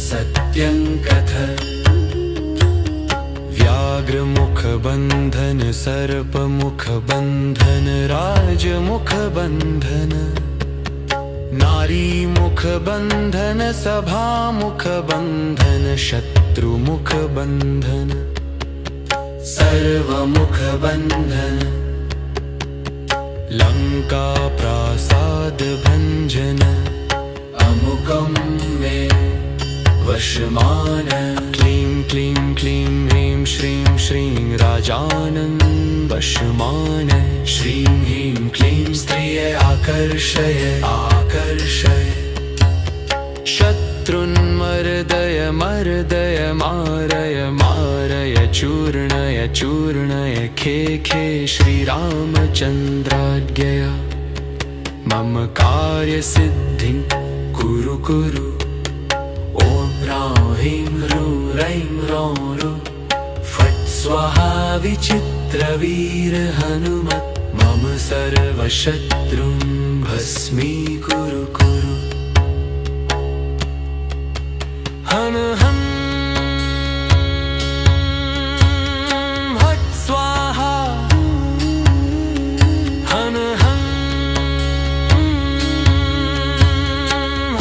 सत्यं कथ व्याघ्रमुखबन्धन सर्पमुखबन्धन राजमुखबन्धन नारीमुखबन्धन सभामुखबन्धन शत्रुमुखबन्धन सर्वमुखबन्धन लङ्काप्रासादभञ्जन अमुकं मे वशमान क्लीं क्लीं क्लीं ह्रीं श्रीं श्रीं राजानं वशमान श्रीं ह्रीं क्लीं स्त्रिय आकर्षय आकर्षय शत्रुन्मर्दय मर्दय मारय मारय चूर्णय चूर्णय खे खे श्रीरामचन्द्राज्ञया मम कार्यसिद्धिं कुरु कुरु ॐ ह्रां ह्रीं ह्रूं रैं ह्रौं ह्रू फट् स्वाहा विचित्रवीर हनुमत् मम सर्वशत्रुं भस्मीकुरु कुरु हन हं हट् स्वाहा हन हं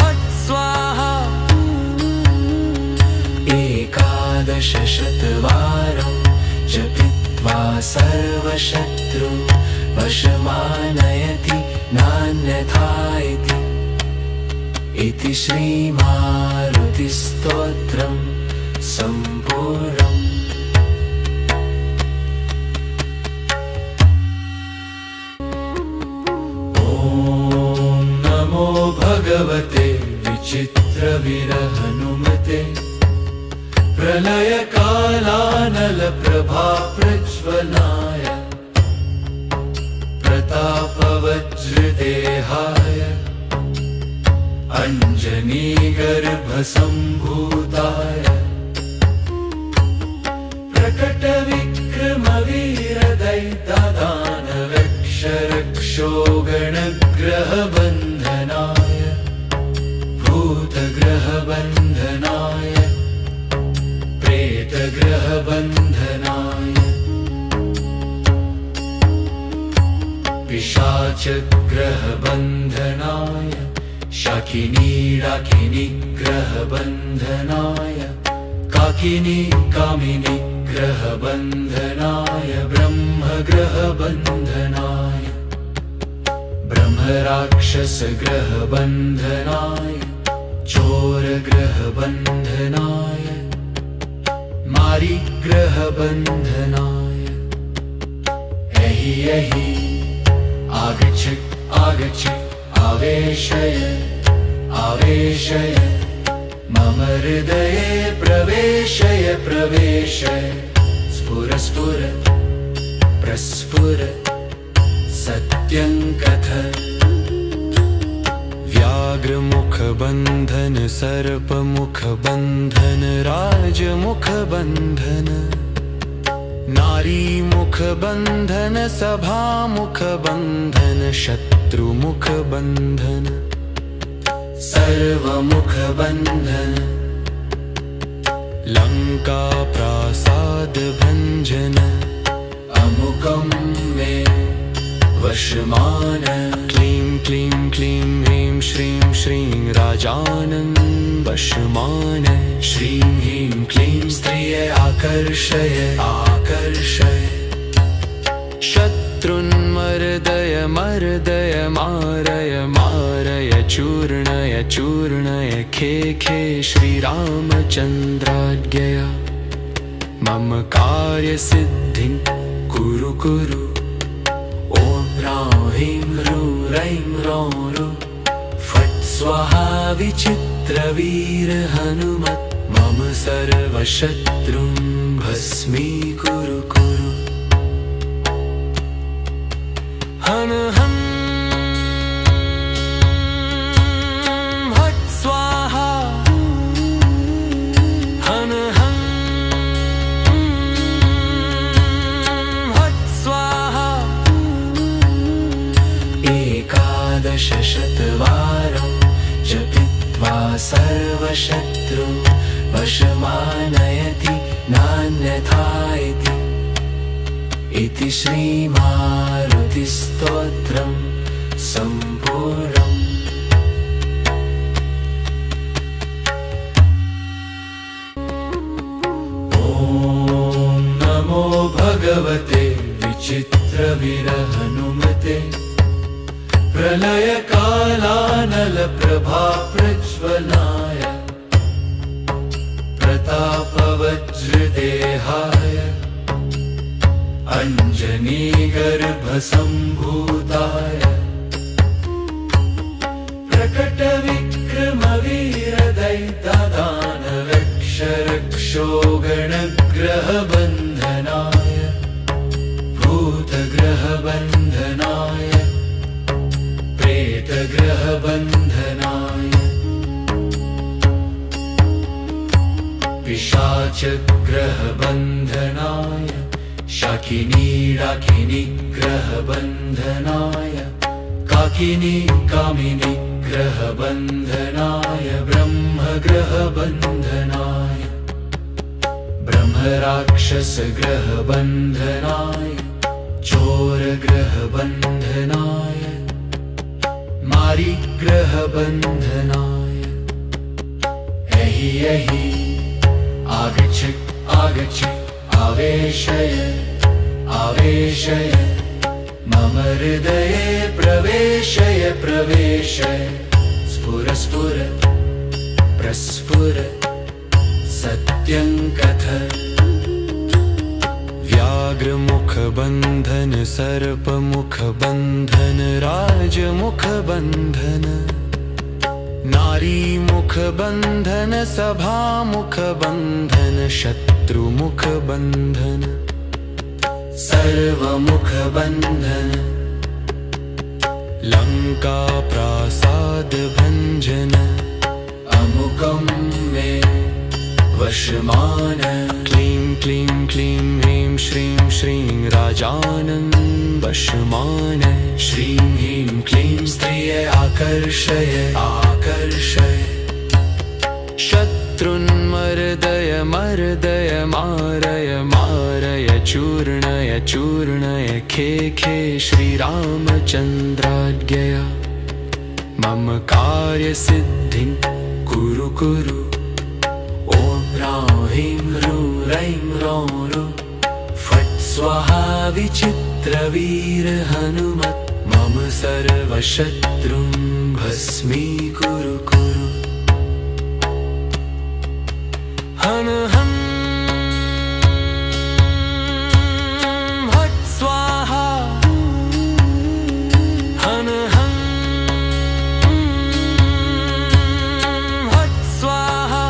हट् स्वाहा एकादशशतवारं जपित्वा सर्वशत्रुं वशमानयति नान्यथा इति श्रीमारुतिस्तोत्रं सम्पूर्णम्। ॐ नमो भगवते विचित्रविरहनुमते प्रलयकालानलप्रभाप्रज्वलाय प्रतापवज्रदेहाय अञ्जनीगर्भसम्भूताय प्रकटविक्रमवीरदैत्यदानवक्षरक्षोगणग्रहबन्धनाय भूतग्रहबन्धनाय प्रेतग्रहबन्धनाय पिशाचग्रहबन्धनाय शाकिनीडाकिनीग्रहबन्धनाय काकिनी कामिनीग्रहबन्धनाय ब्रह्मग्रहबन्धनाय ब्रह्मराक्षसग्रहबन्धनाय चोरग्रहबन्धनाय मारीग्रहबन्धनाय एहि एहि आगच्छ आगच्छ आवेशय आवेशय मम हृदये प्रवेशय प्रवेशय स्फुर स्फुर प्रस्फुर सत्यं कथ व्याघ्रमुखबन्धन सर्पमुखबन्धन राजमुखबन्धन नारी मुख बंधन सभा मुख बंधन शत्रुमुख बंधन सर्वमुख बंधन लंका प्रासाद भंजन अमुकं मे वशमान क्लीं क्लीं क्लीं ह्रीं श्रीं श्रीं राजानं वशमान श्रीं ह्रीं क्लीं स्त्रिय आकर्षय आकर्षय शत्रुन्मर्दय मर्दय मारय मारय चूर्णय चूर्णय खे खे श्रीरामचन्द्राज्ञया मम कार्यसिद्धिं कुरु कुरु ॐ ह्रां ह्रीं ह्रूं रैं ह्रौं ह्रू फट् स्वाहा विचित्रवीर हनुमत् मम सर्वशत्रुं भस्मीकुरु कुरु हन हं हट् स्वाहा हन हं हट् स्वाहा एकादशशतवारं जपित्वा सर्वशत्रुं वशमानयति नान्यथा इति श्रीमारुतिस्तोत्रं सम्पूर्णम्। ॐ नमो भगवते विचित्रवीरहनुमते प्रलयकालानलप्रभाप्रज्वलाय प्रतापवज्रदेहाय अञ्जनीगर्भसम्भूताय प्रकटविक्रमवीरदैत्यदानवक्षरक्षोगणग्रहबन्धनाय भूतग्रहबन्धनाय प्रेतग्रहबन्धनाय पिशाचग्रहबन्धनाय शाकिनी डाकिनी ग्रहबन्धनाय काकिनी कामिनी ग्रहबन्धनाय ब्रह्मग्रहबन्धनाय ब्रह्मराक्षसग्रहबन्धनाय चोरग्रहबन्धनाय मारीग्रहबन्धनाय एहि एहि आगच्छ आगच्छ आवेशय आवेशय मम हृदये प्रवेशय प्रवेशय स्फुर स्फुर प्रस्फुर सत्यं कथ व्याघ्रमुख बन्धन सर्पमुख बन्धन राजमुख बन्धन नारी मुख बन्धन सभा मुख बन्धन शत्रुमुख बन्धन सर्वमुख बन्धन लंका प्रासाद भंजन अमुकं मे वशमान क्लीं क्लीं क्लीं ह्रीं श्रीं श्रीं राजानं वशमान श्रीं ह्रीं क्लीं स्त्रिय आकर्षय आकर्षय शत्रुन्मर्दय मर्दय मारय मारय चूर्णय चूर्णय खे खे श्रीरामचन्द्राज्ञया मम कार्यसिद्धिं कुरु कुरु ॐ ह्रां ह्रीं ह्रूं रैं ह्रौं ह्रू फट् स्वाहा विचित्रवीर हनुमत् मम सर्वशत्रुं भस्मीकुरु कुरु हन हं हट् स्वाहा हन हं हट् स्वाहा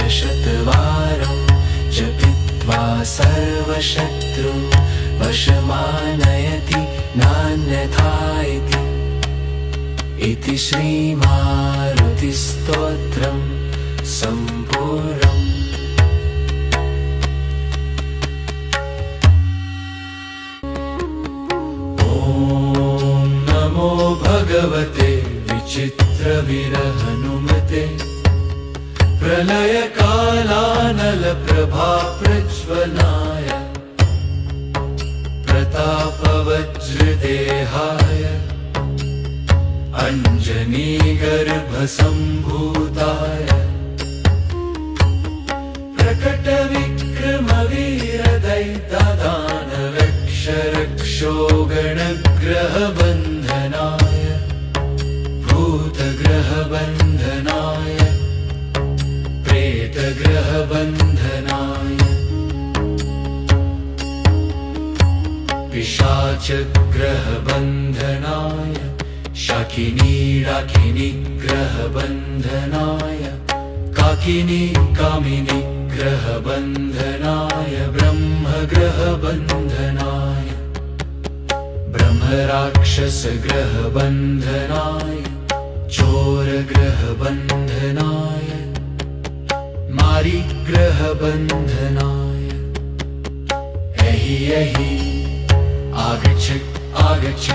एकादशशतवारं जपित्वा सर्वशत्रुं वशमानयति नान्यथा इति श्रीमारुतिस्तोत्रं सम्पूर्णम्। प्रज्वलाय प्रतापवज्रदेहाय अञ्जनीगर्भसम्भूताय प्रकटविक्रमवीरदैत्यदानवक्षरक्षोगणग्रहबन्धनाय भूतग्रहबन्धनाय प्रेतग्रहबन्धनाय पिशाचग्रहबन्धनाय शाकिनीडाकिनीग्रहबन्धनाय काकिनी कामिनीग्रहबन्धनाय ब्रह्मग्रहबन्धनाय ब्रह्मराक्षसग्रहबन्धनाय चोरग्रहबन्धनाय मारीग्रहबन्धनाय एहि एहि आगच्छ आगच्छ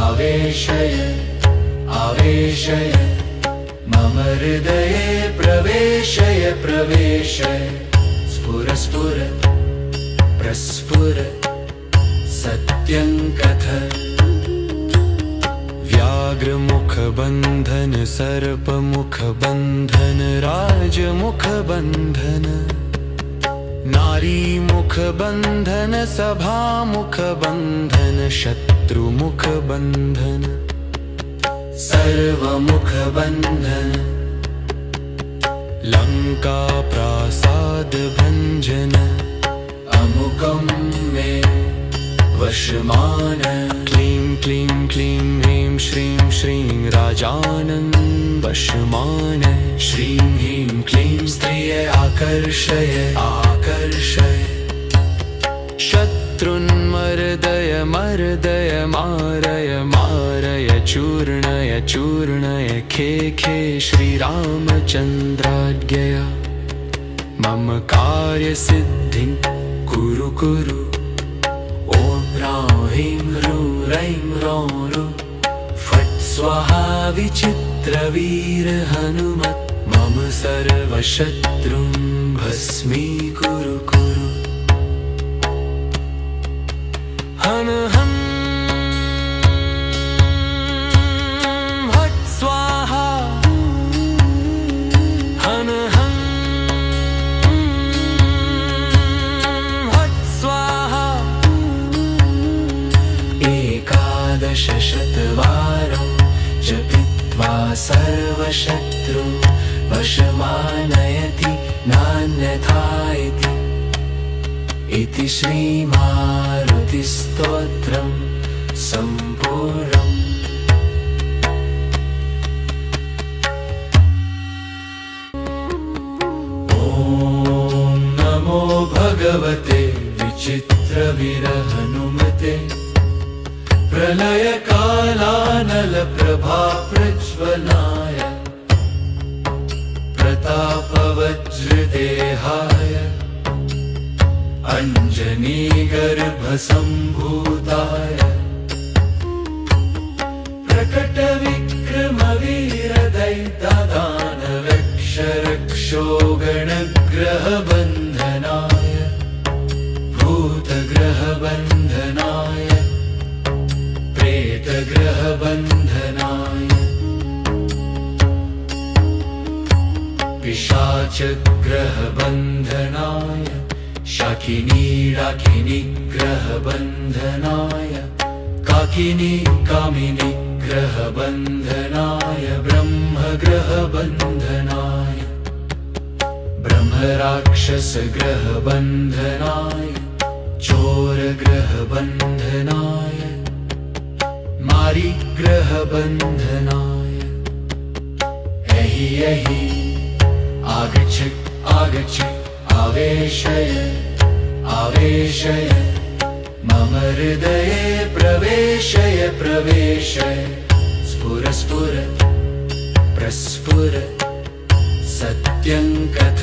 आवेशय आवेशय मम हृदये प्रवेशय प्रवेशय स्फुर स्फुर प्रस्फुर सत्यं कथ व्याघ्रमुखबन्धन सर्पमुखबन्धन राजमुखबन्धन नारीमुखबन्धन सभामुखबन्धन शत्रुमुखबन्धन सर्वमुखबन्धन लङ्काप्रासादभञ्जन अमुकं मे वशमान क्लीं क्लीं क्लीं ह्रीं श्रीं श्रीं राजानं वशमान श्रीं ह्रीं क्लीं स्त्रिय आकर्षय आकर्षय शत्रुन्मर्दय मर्दय मारय मारय चूर्णय चूर्णय खे खे श्रीरामचन्द्राज्ञया मम कार्यसिद्धिं कुरु कुरु ॐ ह्रां ह्रीं ह्रूं रैं ह्रौं ह्रू फट् स्वाहा विचित्रवीर हनुमत् मम सर्वशत्रुं भस्मीकुरु कुरु हन हं हट् स्वाहा हन हं हट् स्वाहा एकादशशतवारं जपित्वा सर्वशत्रुं वशमानयति नान्यथा इति श्रीमारुतिस्तोत्रं सम्पूर्णम्। ॐ नमो भगवते विचित्रवीरहनुमते प्रलयकालानलप्रभाप्रज्वलाय प्रतापवज्रदेहाय अञ्जनीगर्भसम्भूताय प्रकटविक्रमवीरदैत्यदानवक्षरक्षोगणग्रहबन्धनाय भूतग्रहबन्धनाय प्रेतग्रहबन्धनाय पिशाचग्रहबन्धनाय शाकिनीडाकिनीग्रहबन्धनाय काकिनी कामिनीग्रहबन्धनाय ब्रह्मग्रहबन्धनाय ब्रह्मराक्षसग्रहबन्धनाय चोरग्रहबन्धनाय मारीग्रहबन्धनाय एहि एहि आगच्छ आगच्छ आवेशय आवेशय मम हृदये प्रवेशय प्रवेशय स्फुर स्फुर प्रस्फुर सत्यं कथ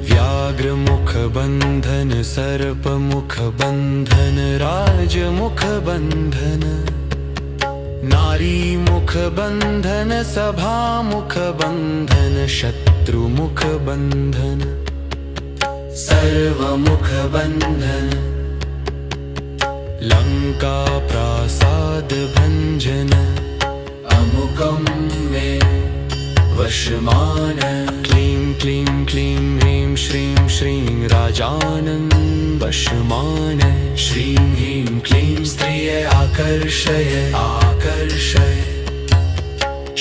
व्याघ्रमुखबन्धन सर्पमुखबन्धन राजमुखबन्धन नारीमुखबन्धन सभामुखबन्धन शत्रुमुखबन्धन सर्वमुखबन्धन लंका प्रासाद भंजन अमुकं मे वशमान क्लीं क्लीं क्लीं ह्रीं श्रीं श्रीं राजानं वशमान श्रीं ह्रीं क्लीं स्त्रिय आकर्षय आकर्षय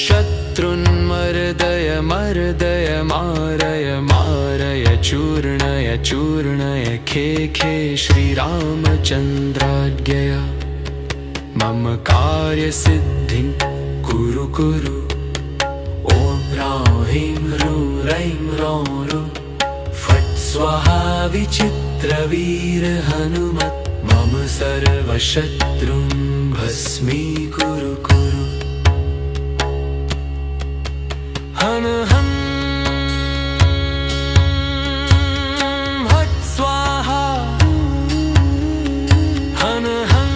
शत्रुन्मर्दय मर्दय मारय मारय चूर्णय चूर्णय खे खे श्रीरामचन्द्राज्ञया मम कार्यसिद्धिं कुरु कुरु ॐ ह्रां ह्रीं ह्रूं रैं ह्रौं ह्रू फट् स्वाहा विचित्रवीर हनुमत् मम सर्वशत्रुं भस्मीकुरु कुरु हन हं हट् स्वाहा हन हं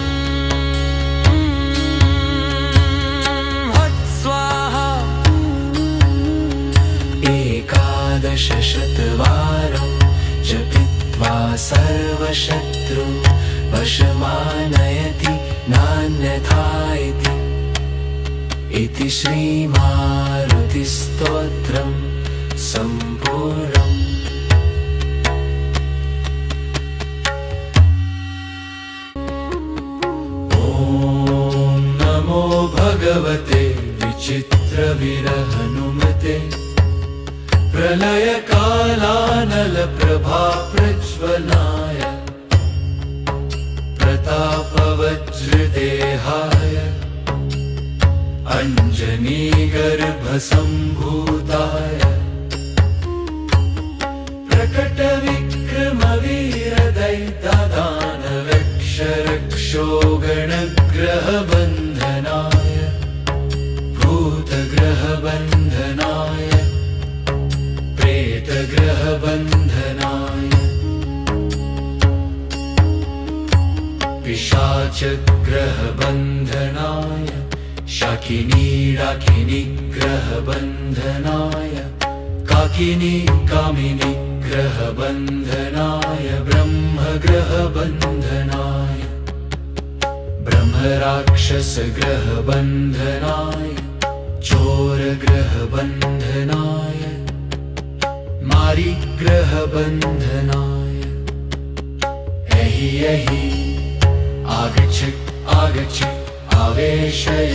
हट् स्वाहा एकादशशतवारं जपित्वा सर्वशत्रुं वशमानयति नान्यथा इति श्रीमारुतिस्तोत्रं सम्पूर्णम्। ॐ नमो भगवते विचित्रवीरहनुमते प्रलयकालानलप्रभाप्रज्वलाय प्रतापवज्रदेहाय अञ्जनीगर्भसम्भूताय प्रकटविक्रमवीरदैत्यदानवक्षरक्षोगणग्रहबन्धनाय भूतग्रहबन्धनाय प्रेतग्रहबन्धनाय पिशाचग्रहबन्धनाय शाकिनी डाकिनी ग्रहबन्धनाय काकिनी कामिनी ग्रहबन्धनाय ब्रह्मग्रहबन्धनाय ब्रह्मराक्षसग्रहबन्धनाय चोरग्रहबन्धनाय मारीग्रहबन्धनाय एहि एहि आगच्छ आगच्छ आवेशय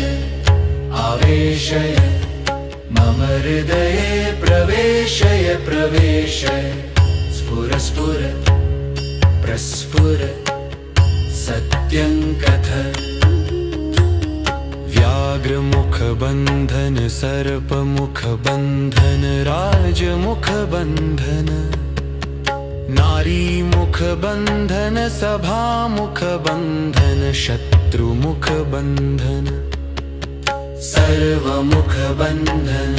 आवेशय मम हृदये प्रवेशय प्रवेशय स्फुर स्फुर प्रस्फुर सत्यं कथ व्याघ्रमुखबन्धन सर्पमुखबन्धन राजमुखबन्धन नारीमुखबन्धन सभामुखबन्धन शत्रुमुखबन्धन सर्वमुखबन्धन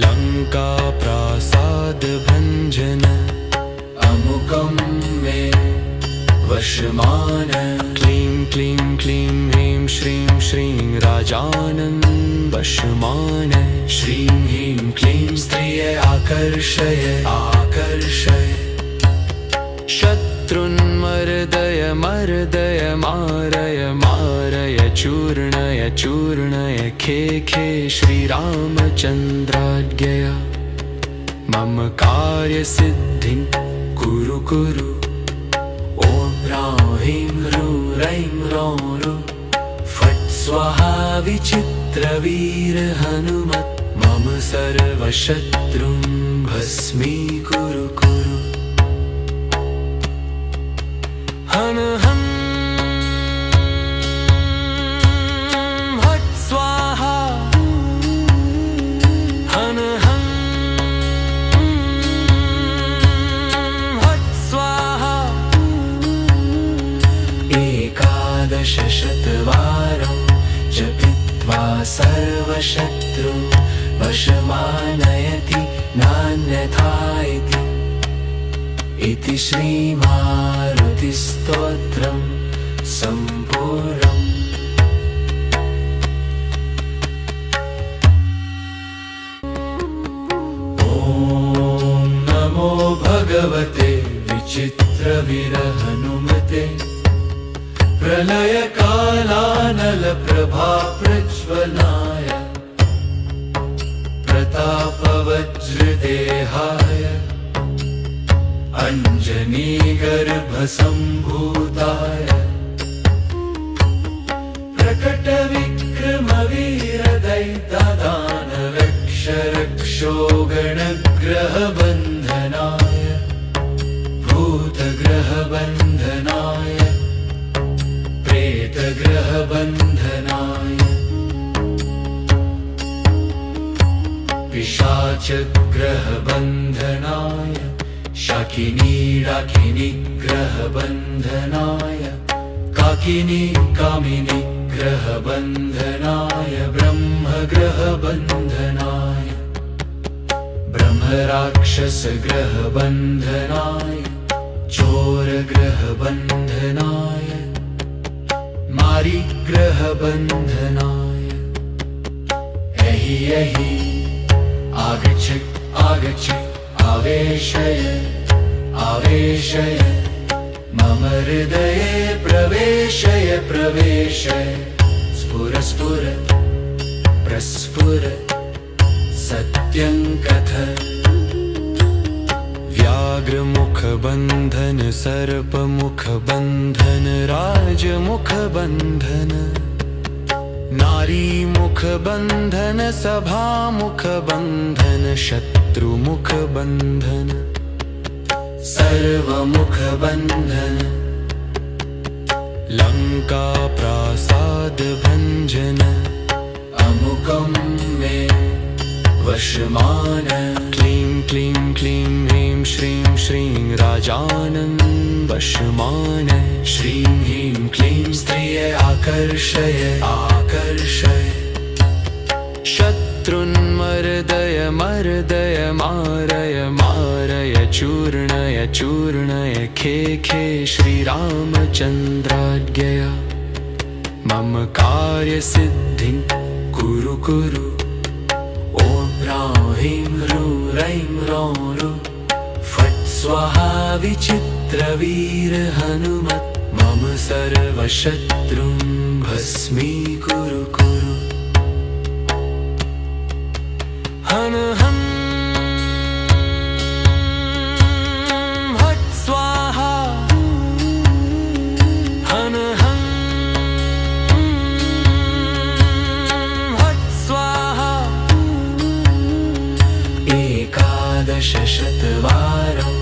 लंका प्रासाद भंजन अमुकं मे वशमान क्लीं क्लीं क्लीं ह्रीं श्रीं श्रीं राजानं वशमान श्रीं ह्रीं क्लीं स्त्रिय आकर्षय आकर्षय शत्रुन्मर्दय मर्दय मारय मारय चूर्णय चूर्णय खे खे श्रीरामचन्द्राज्ञया मम कार्यसिद्धिं कुरु कुरु ॐ ह्रां ह्रीं ह्रूं रैं ह्रौं ह्रू फट् स्वाहा विचित्रवीर हनुमत् मम सर्वशत्रुं भस्मीकुरु कुरु हन हं हट् स्वाहा हन हं हट् स्वाहा एकादशशतवारं जपित्वा सर्वशत्रुं वशमानयति नान्यथा इति श्रीमारुतिस्तोत्रं सम्पूर्णम्। ॐ नमो भगवते विचित्रवीरहनुमते प्रलयकालानलप्रभाप्रज्वलाय प्रतापवज्रदेहाय अञ्जनीगर्भसम्भूताय प्रकटविक्रमवीरदैत्यदानवक्षरक्षोगणग्रहबन्धनाय भूतग्रहबन्धनाय प्रेतग्रहबन्धनाय पिशाचग्रहबन्धनाय शाकिनीडाकिनीग्रहबन्धनाय काकिनी कामिनीग्रहबन्धनाय ब्रह्मग्रहबन्धनाय ब्रह्मराक्षसग्रहबन्धनाय चोरग्रहबन्धनाय मारीग्रहबन्धनाय एहि एहि आगच्छ आगच्छ आवेशय आवेशय मम हृदये प्रवेशय प्रवेशय स्फुर स्फुर प्रस्फुर सत्यं कथ व्याघ्रमुखबन्धन सर्पमुखबन्धन राजमुखबन्धन नारीमुखबन्धन सभामुखबन्धन शत्रुमुखबन्धन सर्वमुखबन्धन लङ्काप्रासादभञ्जन अमुकं मे वशमान क्लीं क्लीं क्लीं ह्रीं श्रीं श्रीं राजानं वशमान श्रीं ह्रीं क्लीं स्त्रिये आकर्षय आकर्षय शत्रुन्मर्दय मर्दय मारय मारय चूर्णय चूर्णय खे खे श्रीरामचन्द्राज्ञया मम कार्यसिद्धिं कुरु कुरु ॐ ह्रां ह्रीं ह्रूं रैं ह्रौं ह्रू फट् स्वाहा विचित्रवीर हनुमत् मम सर्वशत्रुं भस्मीकुरु कुरु हन हं हट् स्वाहा हन हं हट् स्वाहा एकादशशतवारं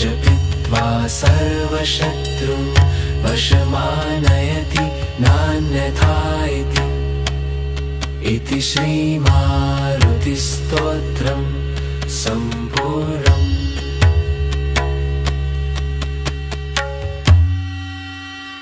जपित्वा सर्वशत्रुं वशमानयति नान्यथा इति श्रीमारुतिस्तोत्रं सम्पूर्णम्।